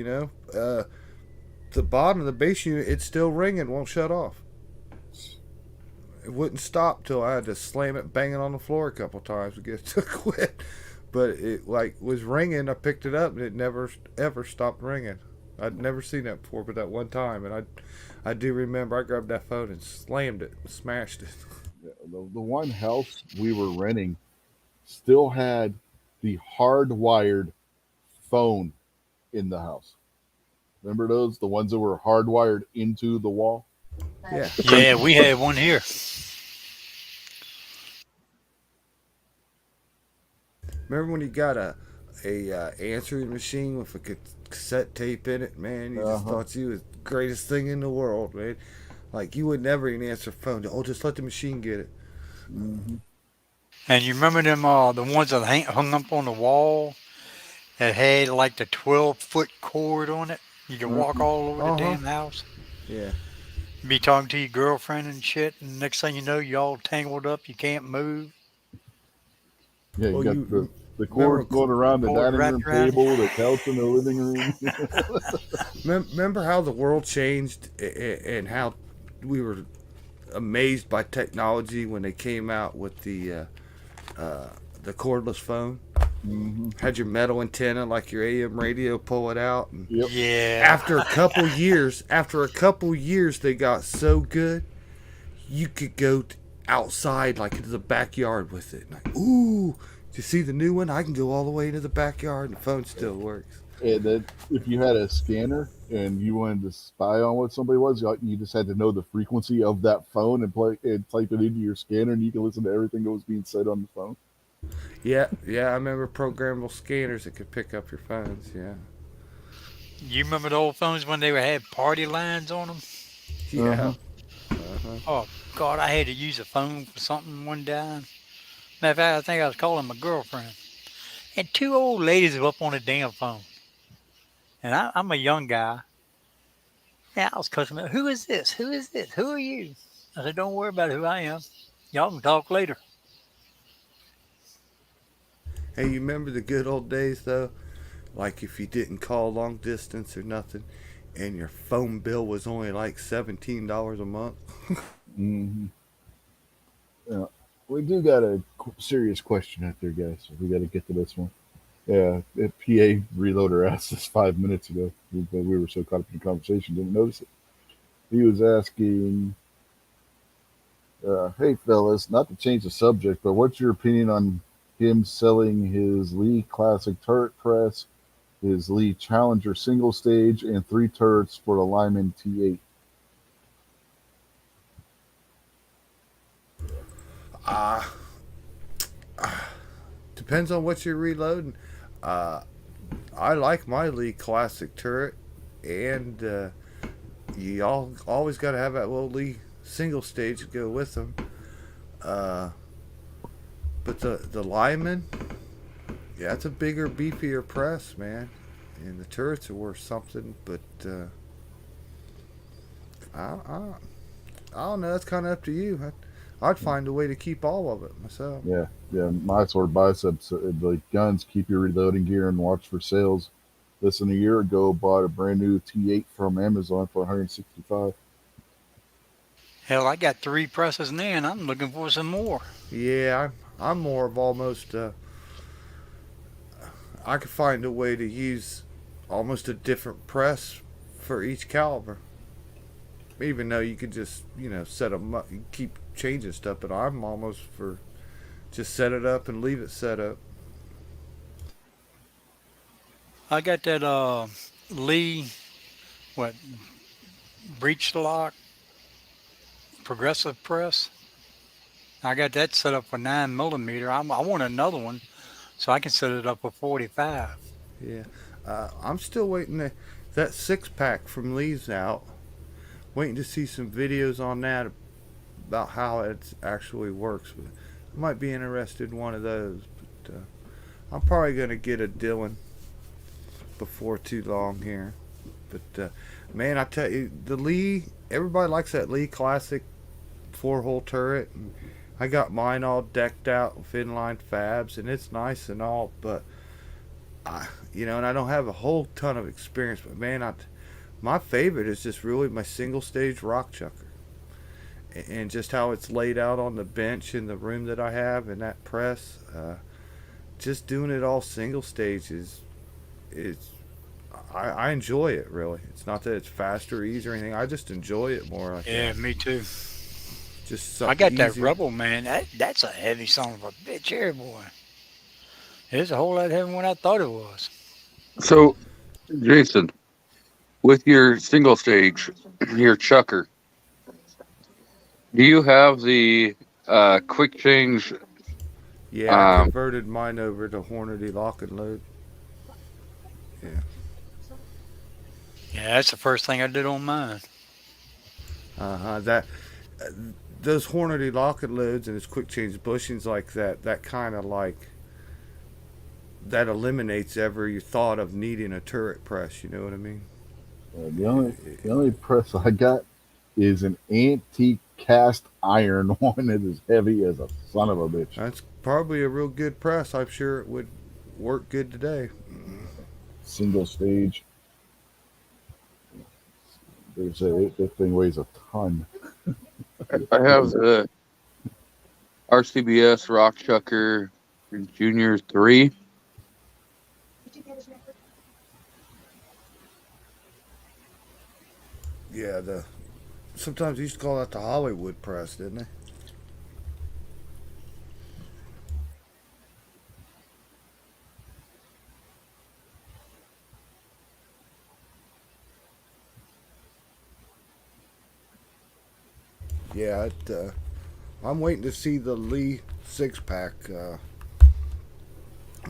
the bottom of the base unit, it's still ringing, won't shut off. It wouldn't stop till I had to slam it, banging on the floor a couple times to get it to quit. But it like was ringing. I picked it up and it never ever stopped ringing. I'd never seen that before, but that one time, and I do remember I grabbed that phone and slammed it, smashed it. The one house we were renting still had the hardwired phone in the house. Remember those? The ones that were hardwired into the wall? Yeah. Yeah, we had one here. Remember when you got a answering machine with a cassette tape in it? Man, you just thought you was the greatest thing in the world, man. Like you would never even answer phone. Oh, just let the machine get it. Mm-hmm. And you remember them, the ones that hung up on the wall that had like the 12-foot cord on it? You could walk Mm-hmm. all over the Uh huh. damn house. Yeah. Be talking to your girlfriend and shit, and next thing you know, you all tangled up. You can't move. Yeah, you Well, got you the remember cords going around the Cord dining wrapped room around you. table, the couch in the living room. remember how the world changed and how we were amazed by technology when they came out with the cordless phone. Mm-hmm. Had your metal antenna like your AM radio, pull it out, and Yep. Yeah. after a couple years, they got so good you could go outside like into the backyard with it. Like, ooh, you see the new one? I can go all the way into the backyard and the phone still works. And then if you had a scanner and you wanted to spy on what somebody was, you just had to know the frequency of that phone and type it into your scanner, and you can listen to everything that was being said on the phone. Yeah, I remember programmable scanners that could pick up your phones. Yeah. You remember the old phones when they had party lines on them? Yeah. Uh-huh. Uh-huh. Oh God, I had to use a phone for something one time. Matter of fact, I think I was calling my girlfriend, and two old ladies were up on the damn phone. And I'm a young guy. Yeah, I was cussing them out. Who is this? Who is this? Who are you? I said, don't worry about who I am. Y'all can talk later. Hey, you remember the good old days though? Like if you didn't call long distance or nothing, and your phone bill was only like $17 a month. Hmm. Yeah. We do got a serious question out there, guys. So we got to get to this one. Yeah, a PA reloader asked us 5 minutes ago, but we were so caught up in the conversation, didn't notice it. He was asking, "Hey fellas, not to change the subject, but what's your opinion on him selling his Lee Classic turret press, his Lee Challenger single stage, and three turrets for the Lyman T8?" Ah, depends on what you're reloading. Uh, I like my Lee Classic turret, and you always got to have that little Lee single stage to go with them. Uh, but the Lyman, yeah, it's a bigger, beefier press, man, and the turrets are worth something. But I, I, I don't know. It's kind of up to you. I'd find a way to keep all of it myself. Yeah, yeah, my sword biceps, the guns, keep your reloading gear and watch for sales. Listen, a year ago, bought a brand new T8 from Amazon for 165. Hell, I got three presses now, and I'm looking for some more. Yeah, I'm more of almost. I could find a way to use almost a different press for each caliber. Even though you could just set them up, you keep changing stuff, but I'm almost for just set it up and leave it set up. I got that Lee what breech lock progressive press. I got that set up for 9 millimeter. I want another one so I can set it up for 45. Yeah, I'm still waiting. That 6 pack from Lee's out. Waiting to see some videos on that about how it actually works. But I might be interested in one of those. But I'm probably gonna get a Dylan before too long here. But man, I tell you, the Lee. Everybody likes that Lee Classic 4-hole turret. And I got mine all decked out with inline fabs, and it's nice and all. But and I don't have a whole ton of experience. But man, my favorite is just really my single stage rock chucker, and just how it's laid out on the bench in the room that I have, and that press. Just doing it all single stage is I enjoy it really. It's not that it's fast or easy or anything. I just enjoy it more like Yeah, that. me too. Just I something got that easy. Rebel, man. That's a heavy son of a bitch here, boy. It's a whole lot heavier than what I thought it was. So, Jason, with your single stage, your chucker, do you have the quick change? Yeah, I Um, converted mine over to Hornady lock and load. Yeah. Yeah, that's the first thing I did on mine. That uh, those Hornady lock and loads and its quick change bushings like that. That kind of like that eliminates every thought of needing a turret press. You know what I mean? The only press I got is an antique cast iron one that is heavy as a son of a bitch. That's probably a real good press. I'm sure it would work good today. Single stage. There's that thing weighs a ton. I have the RCBS Rock Chucker Junior 3. Yeah, the sometimes they used to call that the Hollywood press, didn't they? Yeah, I'm waiting to see the Lee 6 pack. I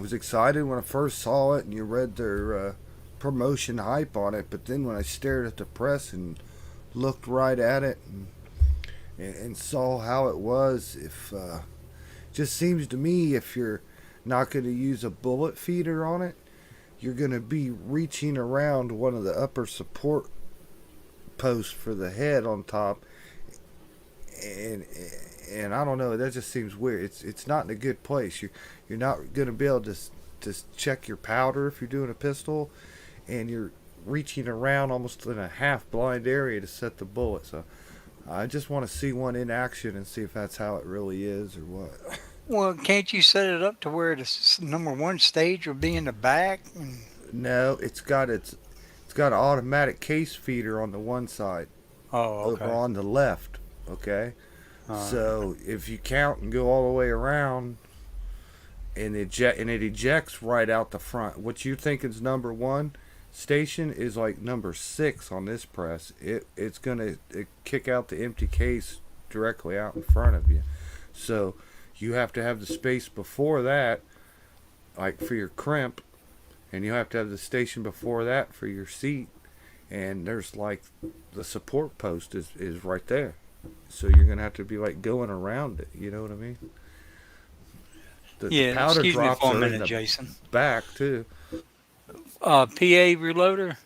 was excited when I first saw it, and you read their promotion hype on it, but then when I stared at the press and looked right at it and saw how it was, if just seems to me if you're not going to use a bullet feeder on it, you're going to be reaching around one of the upper support posts for the head on top, and and I don't know. That just seems weird. It's not in a good place. You're not going to be able to check your powder if you're doing a pistol, and you're reaching around almost in a half blind area to set the bullet. So I just want to see one in action and see if that's how it really is or what. Well, can't you set it up to where the number one stage will be in the back? No, it's got an automatic case feeder on the one side Oh, over okay. on the left. Okay, Uh, so if you count and go all the way around, and it ejects right out the front. What you think is number one station is like number six on this press. It's gonna kick out the empty case directly out in front of you. So you have to have the space before that, like for your crimp, and you have to have the station before that for your seat. And there's like the support post is right there. So you're gonna have to be like going around it. You know what I mean? The yeah, powder excuse me drops for a are in minute, the Jason. back too. PA reloader,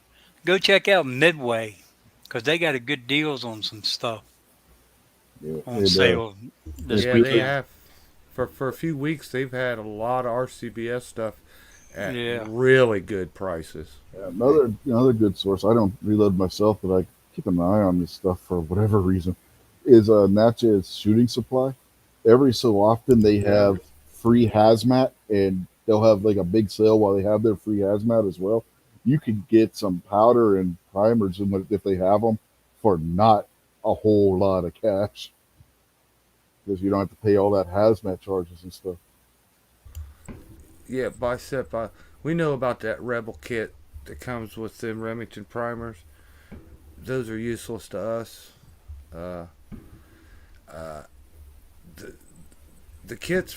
go check out Midway because they got a good deals on some stuff Yeah, on sale this Yeah, they people, weekend. have. For a few weeks, they've had a lot of RCBS stuff at Yeah. really good prices. another good source. I don't reload myself, but I keep an eye on this stuff for whatever reason. Is Natchez Shooting Supply. Every so often they Yeah. have free hazmat, and they'll have like a big sale while they have their free hazmat as well. You can get some powder and primers if they have them for not a whole lot of cash because you don't have to pay all that hazmat charges and stuff. Yeah, bicep. We know about that Rebel kit that comes with them Remington primers. Those are useless to us. Uh, uh, the, the kits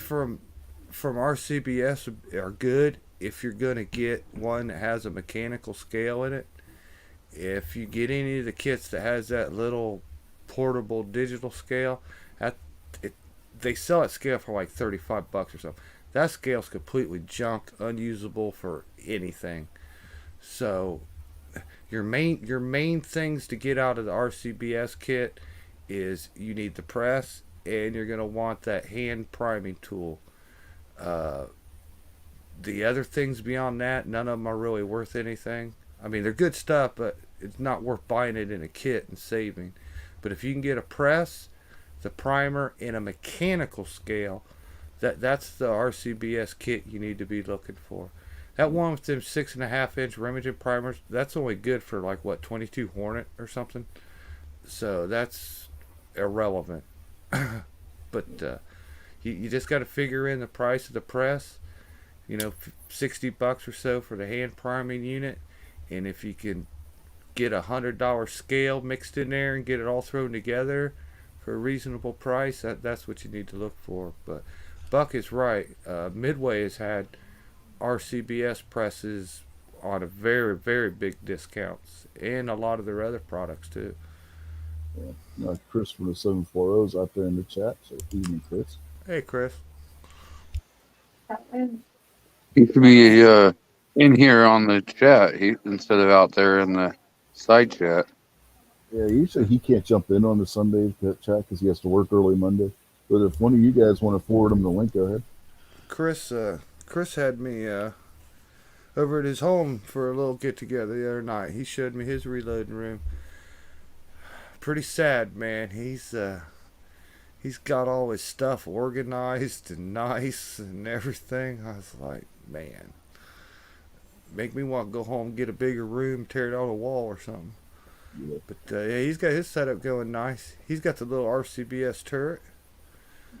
from RCBS are good if you're gonna get one that has a mechanical scale in it. If you get any of the kits that has that little portable digital scale, that it, they sell that scale for like $35 or something. That scale's completely junk, unusable for anything. So your main things to get out of the RCBS kit is you need the press and you're gonna want that hand priming tool. Uh, the other things beyond that, none of them are really worth anything. I mean, they're good stuff, but it's not worth buying it in a kit and saving. But if you can get a press, the primer, and a mechanical scale, that's the RCBS kit you need to be looking for. That one with them 6.5 inch Remington primers, that's only good for like what 22 Hornet or something. So that's irrelevant. But you just got to figure in the price of the press. $60 or so for the hand priming unit, and if you can get $100 scale mixed in there and get it all thrown together for a reasonable price, that's what you need to look for. But Buck is right. Midway has had RCBS presses on a very, very big discounts, and a lot of their other products too. Chris from the 740 is out there in the chat. So evening, Chris. Hey, Chris. He should be in here on the chat instead of out there in the side chat. Yeah, usually he can't jump in on the Sunday chat because he has to work early Monday. But if one of you guys want to forward him the link, go ahead. Chris had me over at his home for a little get together the other night. He showed me his reloading room. Pretty sad, man. He's got all his stuff organized and nice and everything. I was like, man, make me want to go home and get a bigger room, tear it out a wall or something. Yeah. But yeah, he's got his setup going nice. He's got the little RCBS turret.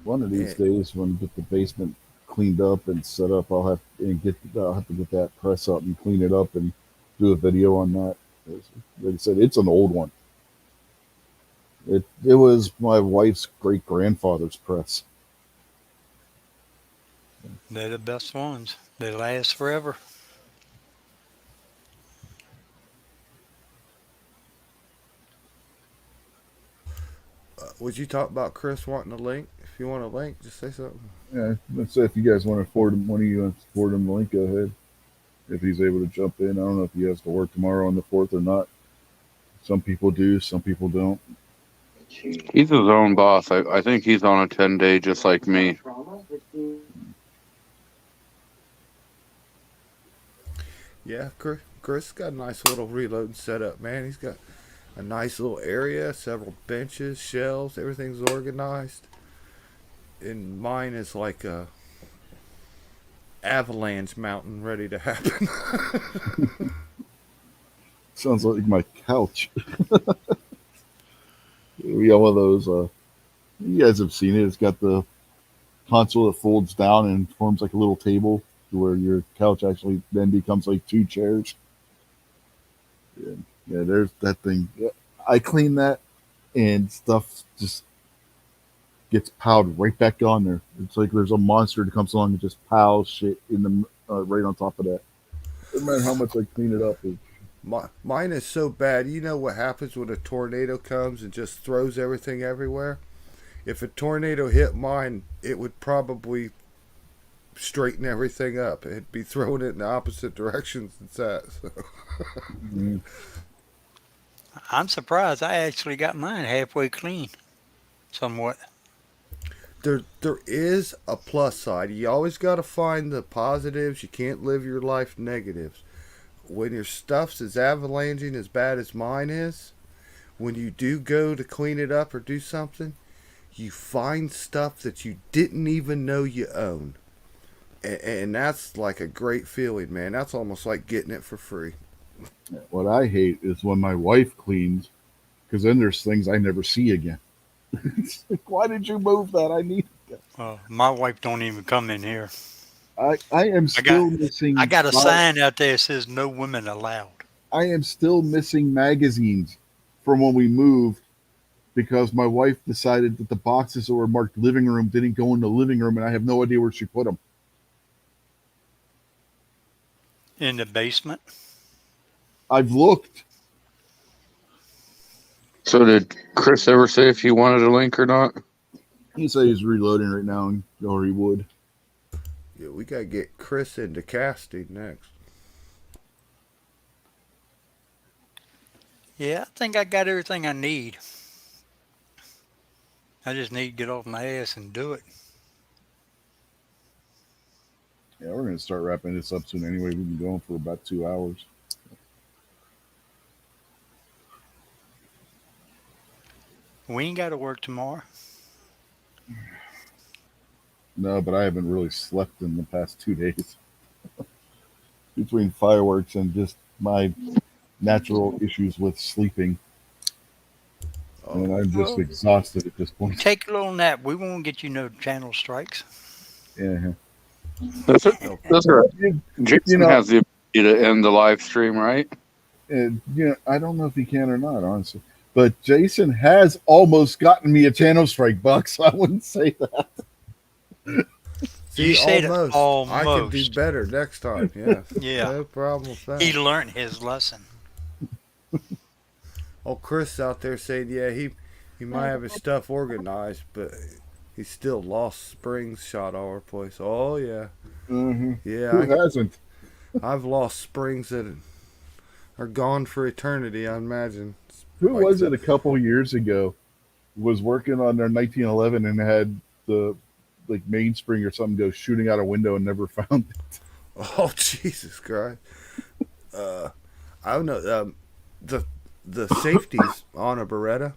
One of these And, days, when I get the basement cleaned up and set up, I'll have to get that press up and clean it up and do a video on that. Like I said, it's an old one. It was my wife's great grandfather's press. They're the best ones. They last forever. Would you talk about Chris wanting a link? If you want a link, just say something. Yeah, let's say if you guys want to forward him, one of you wants to forward him the link, go ahead. If he's able to jump in, I don't know if he has to work tomorrow on the 4th or not. Some people do, some people don't. He's his own boss. I think he's on a 10-day just like me. Yeah, Chris got a nice little reloading setup, man. He's got a nice little area, several benches, shelves, everything's organized. And mine is like a avalanche mountain ready to happen. Sounds like my couch. We got one of those. You guys have seen it. It's got the console that folds down and forms like a little table to where your couch actually then becomes like 2 chairs. Yeah, yeah, there's that thing. Yeah, I clean that and stuff just gets piled right back on there. It's like there's a monster that comes along and just piles shit in the right on top of that. No matter how much I clean it up. Mine is so bad. You know what happens when a tornado comes and just throws everything everywhere? If a tornado hit mine, it would probably straighten everything up. It'd be throwing it in the opposite directions it's at. So. Mm. I'm surprised. I actually got mine halfway clean, somewhat. There is a plus side. You always got to find the positives. You can't live your life negatives. When your stuff's as avalanching as bad as mine is, when you do go to clean it up or do something, you find stuff that you didn't even know you own. And that's like a great feeling, man. That's almost like getting it for free. What I hate is when my wife cleans, because then there's things I never see again. It's like, why did you move that? I need that. My wife don't even come in here. I am still missing. I got a sign out there that says no women allowed. I am still missing magazines from when we moved because my wife decided that the boxes that were marked living room didn't go in the living room, and I have no idea where she put them. In the basement. I've looked. So did Chris ever say if he wanted a link or not? He said he's reloading right now, or he would. Yeah, we gotta get Chris into casting next. Yeah, I think I got everything I need. I just need to get off my ass and do it. Yeah, we're gonna start wrapping this up soon. Anyway, we've been going for about 2 hours. We ain't got to work tomorrow. No, but I haven't really slept in the past 2 days. Between fireworks and just my natural issues with sleeping. And I'm just exhausted at this point. Take a little nap. We won't get you no channel strikes. Yeah. That's right. Jason has the ability to end the live stream, right? And I don't know if he can or not, honestly. But Jason has almost gotten me a channel strike, Bucks. I wouldn't say that. See, You said almost. I can do almost. better next time. Yeah. Yeah. No problem with that. He learned his lesson. Oh, Chris out there saying, yeah, he might have his stuff organized, but he still lost springs shot all over the place. Oh, yeah. Mm-hmm. Yeah. Who hasn't? I've lost springs that are gone for eternity, I imagine. Who Like was that. it a couple years ago was working on their 1911 and had the mainspring or something go shooting out a window and never found it? Oh, Jesus Christ. I don't know. The safeties on a Beretta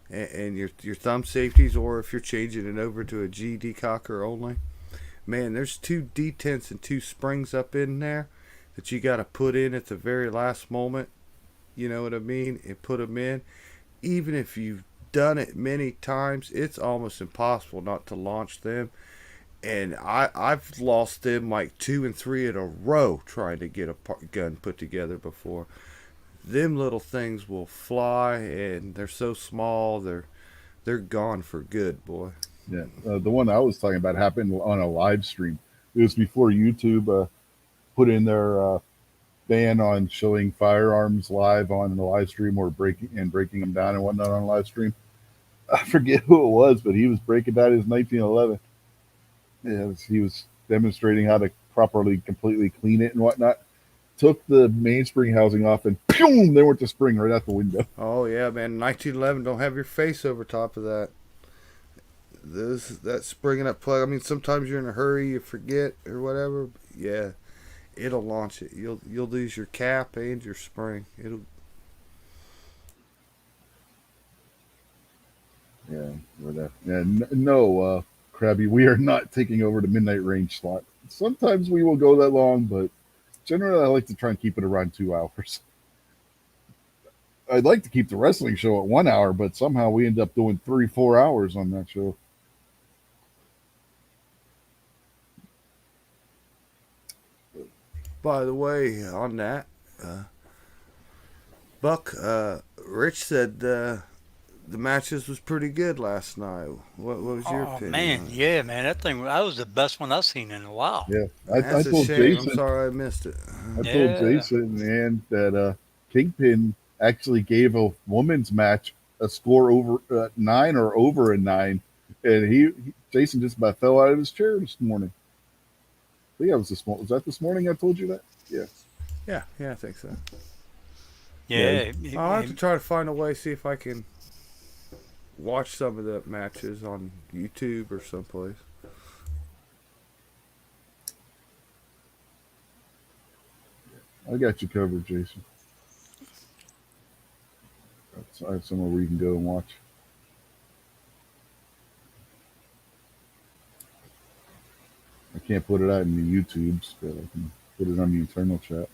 and your thumb safeties, or if you're changing it over to a G decocker only, man, there's 2 detents and 2 springs up in there that you got to put in at the very last moment. You know what I mean? And put them in. Even if you've done it many times, it's almost impossible not to launch them. And I've lost them like 2 and 3 in a row trying to get a gun put together before. Them little things will fly, and they're so small, they're gone for good, boy. Yeah, the one I was talking about happened on a live stream. It was before YouTube put in their ban on showing firearms live on the live stream or breaking them down and whatnot on live stream. I forget who it was, but he was breaking down his 1911. Yeah, he was demonstrating how to properly, completely clean it and whatnot. Took the mainspring housing off, and boom, there went the spring right out the window. Oh yeah, man. 1911. Don't have your face over top of that. That springing up plug. I mean, sometimes you're in a hurry, you forget or whatever. Yeah, it'll launch it. You'll lose your cap and your spring. It'll. Yeah, no, Krabby, we are not taking over the midnight range slot. Sometimes we will go that long, but generally I like to try and keep it around 2 hours. I'd like to keep the wrestling show at 1 hour, but somehow we end up doing 3, 4 hours on that show. By the way, on that, Buck, Rich said the matches was pretty good last night. What was your Oh opinion man, on it? yeah, man, that was the best one I've seen in a while. Yeah, I That's a told shame. I'm Jason, sorry I missed it. I told Yeah, Jason and that Kingpin actually gave a women's match a score over 9 or over a 9, and Jason just about fell out of his chair this morning. I think that was this morning. Was that this morning? I told you that. Yeah, Yeah, I think so. yeah. yeah. I'll have to try to find a way, see if I can watch some of the matches on YouTube or someplace. I got you covered, Jason. I have somewhere where you can go and watch. I can't put it out in the YouTubes, but I can put it on the internal chat.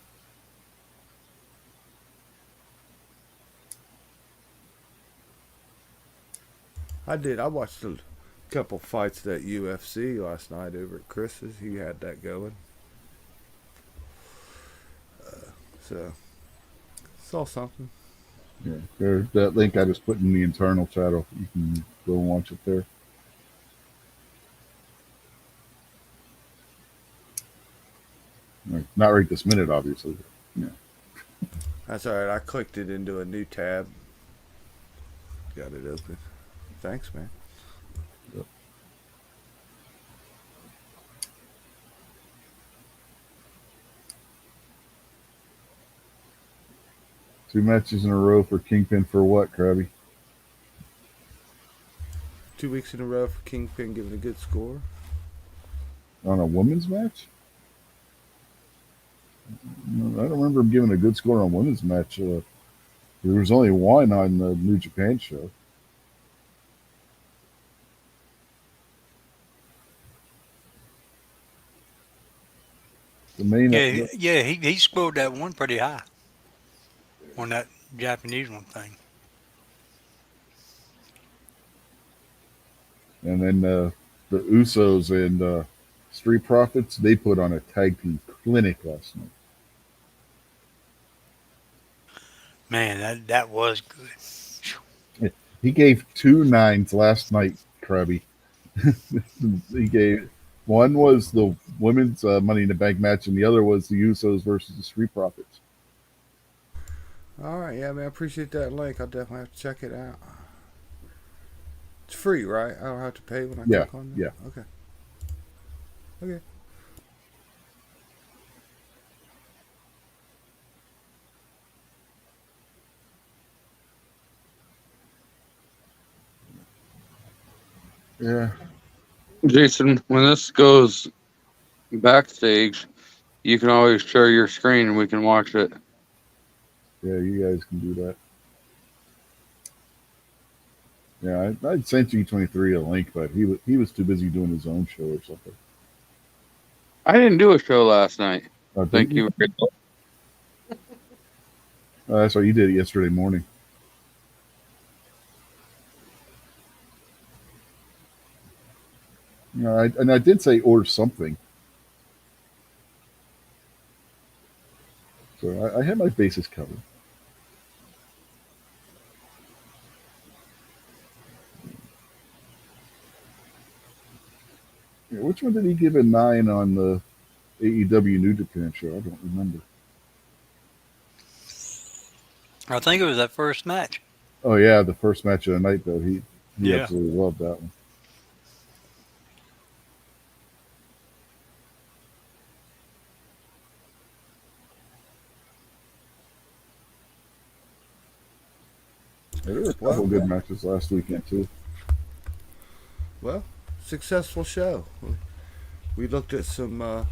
I did. I watched a couple fights of that UFC last night over at Chris's. He had that going. So, saw something. Yeah, that link I just put in the internal chat. You can go and watch it there. Not right this minute, obviously. But, yeah. That's all right. I clicked it into a new tab. Got it open. Thanks, man. Yep. 2 matches in a row for Kingpin for what, Krabby? 2 weeks in a row for Kingpin giving a good score. On a women's match? I don't remember him giving a good score on women's match. There was only one on the New Japan show. The main, Yeah, he scored that one pretty high on that Japanese one thing. and then the Usos and Street Profits, they put on a tag team clinic last night. Man, that was good. He gave 2 9s last night, Krabby. He gave one was the women's Money in the Bank match, and the other was the Usos versus the Street Profits. All right, yeah, man. I appreciate that link. I'll definitely have to check it out. It's free, right? I don't have to pay when I Yeah, click on it? yeah. Okay. Okay. Yeah, Jason, when this goes backstage, you can always share your screen and we can watch it. yeah, you guys can do that. Yeah, I'd sent G23 a link, but he was too busy doing his own show or something. I didn't do a show last night. Didn't Thank you. That's right. You did it yesterday morning. And I did say or something. So I had my bases covered. Yeah, which one did he give a 9 on the AEW New Japan show? I don't remember. I think it was that first match. Oh yeah, the first match of the night though. He Yeah. absolutely loved that one. Yeah, there were a couple Well, of good matches last weekend too. well, successful show. We looked at some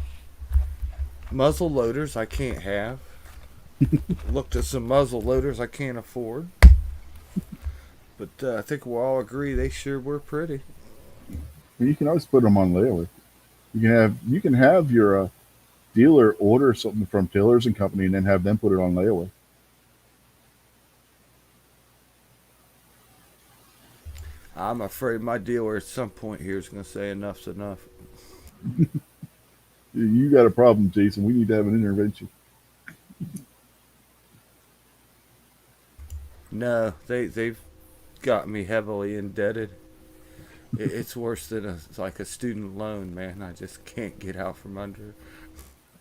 muzzle loaders I can't have. Looked at some muzzle loaders I can't afford. But I think we'll all agree they sure were pretty. You can always put them on layaway. You can have your dealer order something from Taylor's and Company, and then have them put it on layaway. I'm afraid my dealer at some point here is going to say enough's enough. You got a problem, Jason. We need to have an intervention. No, they've got me heavily indebted. It's worse than like a student loan, man. I just can't get out from under it.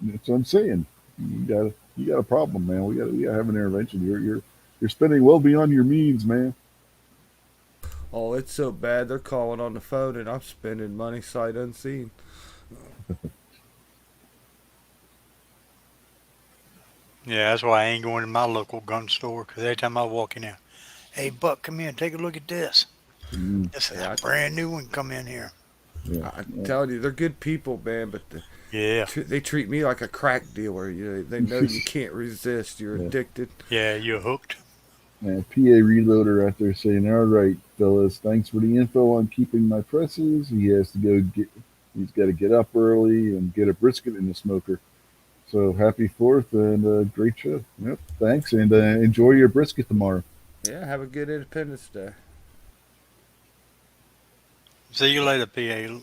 That's what I'm saying. You got a problem, man. We gotta have an intervention. You're spending well beyond your means, man. Oh, it's so bad they're calling on the phone and I'm spending money sight unseen. Yeah, that's why I ain't going to my local gun store because every time I walk in there, hey, Buck, come in, take a look at this. Mm, This is Yeah, a brand new one. Come in here. yeah, I'm yeah. telling you, they're good people, man. But Yeah. they treat me like a crack dealer. They know you can't resist. You're Yeah. addicted. Yeah, you're hooked. Man, PA Reloader out there saying, "All right, fellas, thanks for the info on keeping my presses. He has to go get. He's got to get up early and get a brisket in the smoker. So happy Fourth and great show. Yep, thanks, and enjoy your brisket tomorrow. Yeah, have a good Independence Day. See you later, PA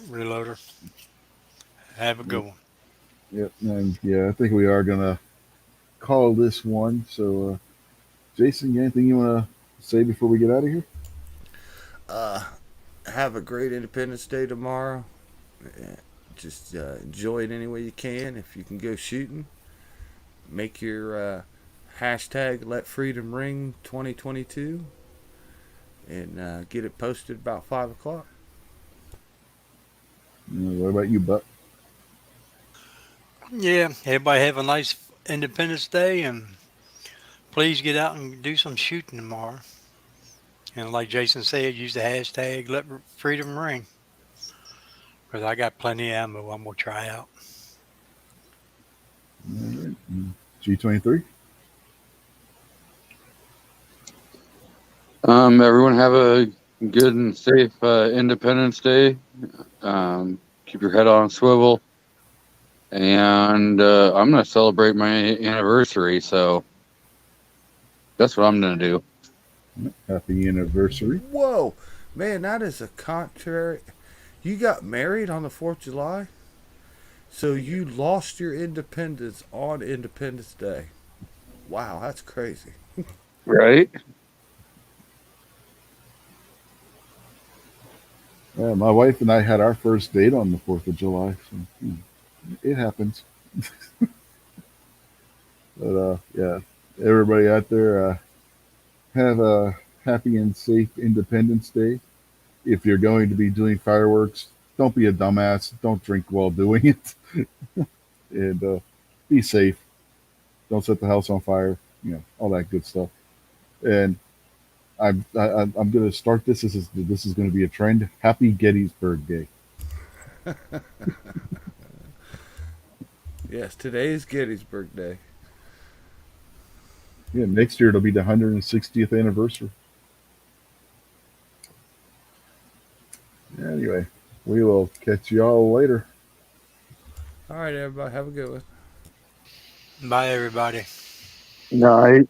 Reloader. Have a Yep, good one. yep, and yeah, I think we are gonna call this one. So, Jason, anything you want to say before we get out of here? Uh, have a great Independence Day tomorrow. Just enjoy it any way you can. If you can go shooting, make your hashtag Let Freedom Ring 2022 and get it posted about 5 o'clock. What about you, Buck? Yeah, everybody have a nice Independence Day and please get out and do some shooting tomorrow. And like Jason said, use the hashtag Let Freedom Ring because I got plenty of ammo I'm going to try out. All right, G23. Everyone have a good and safe Independence Day. Keep your head on a swivel. And I'm going to celebrate my anniversary, so that's what I'm going to do. Happy anniversary. Whoa, man, that is a contrary. You got married on the 4th of July? So you lost your independence on Independence Day. Wow, that's crazy. Right? Yeah, my wife and I had our first date on the 4th of July. So, it happens. But yeah, everybody out there, have a happy and safe Independence Day. If you're going to be doing fireworks, don't be a dumbass. Don't drink while doing it, and be safe. Don't set the house on fire. All that good stuff. And I'm going to start this. This is going to be a trend. Happy Gettysburg Day. Yes, today is Gettysburg Day. Yeah, next year it'll be the 160th anniversary. Anyway, we will catch y'all later. All right, everybody, have a good one. Bye, everybody. Night.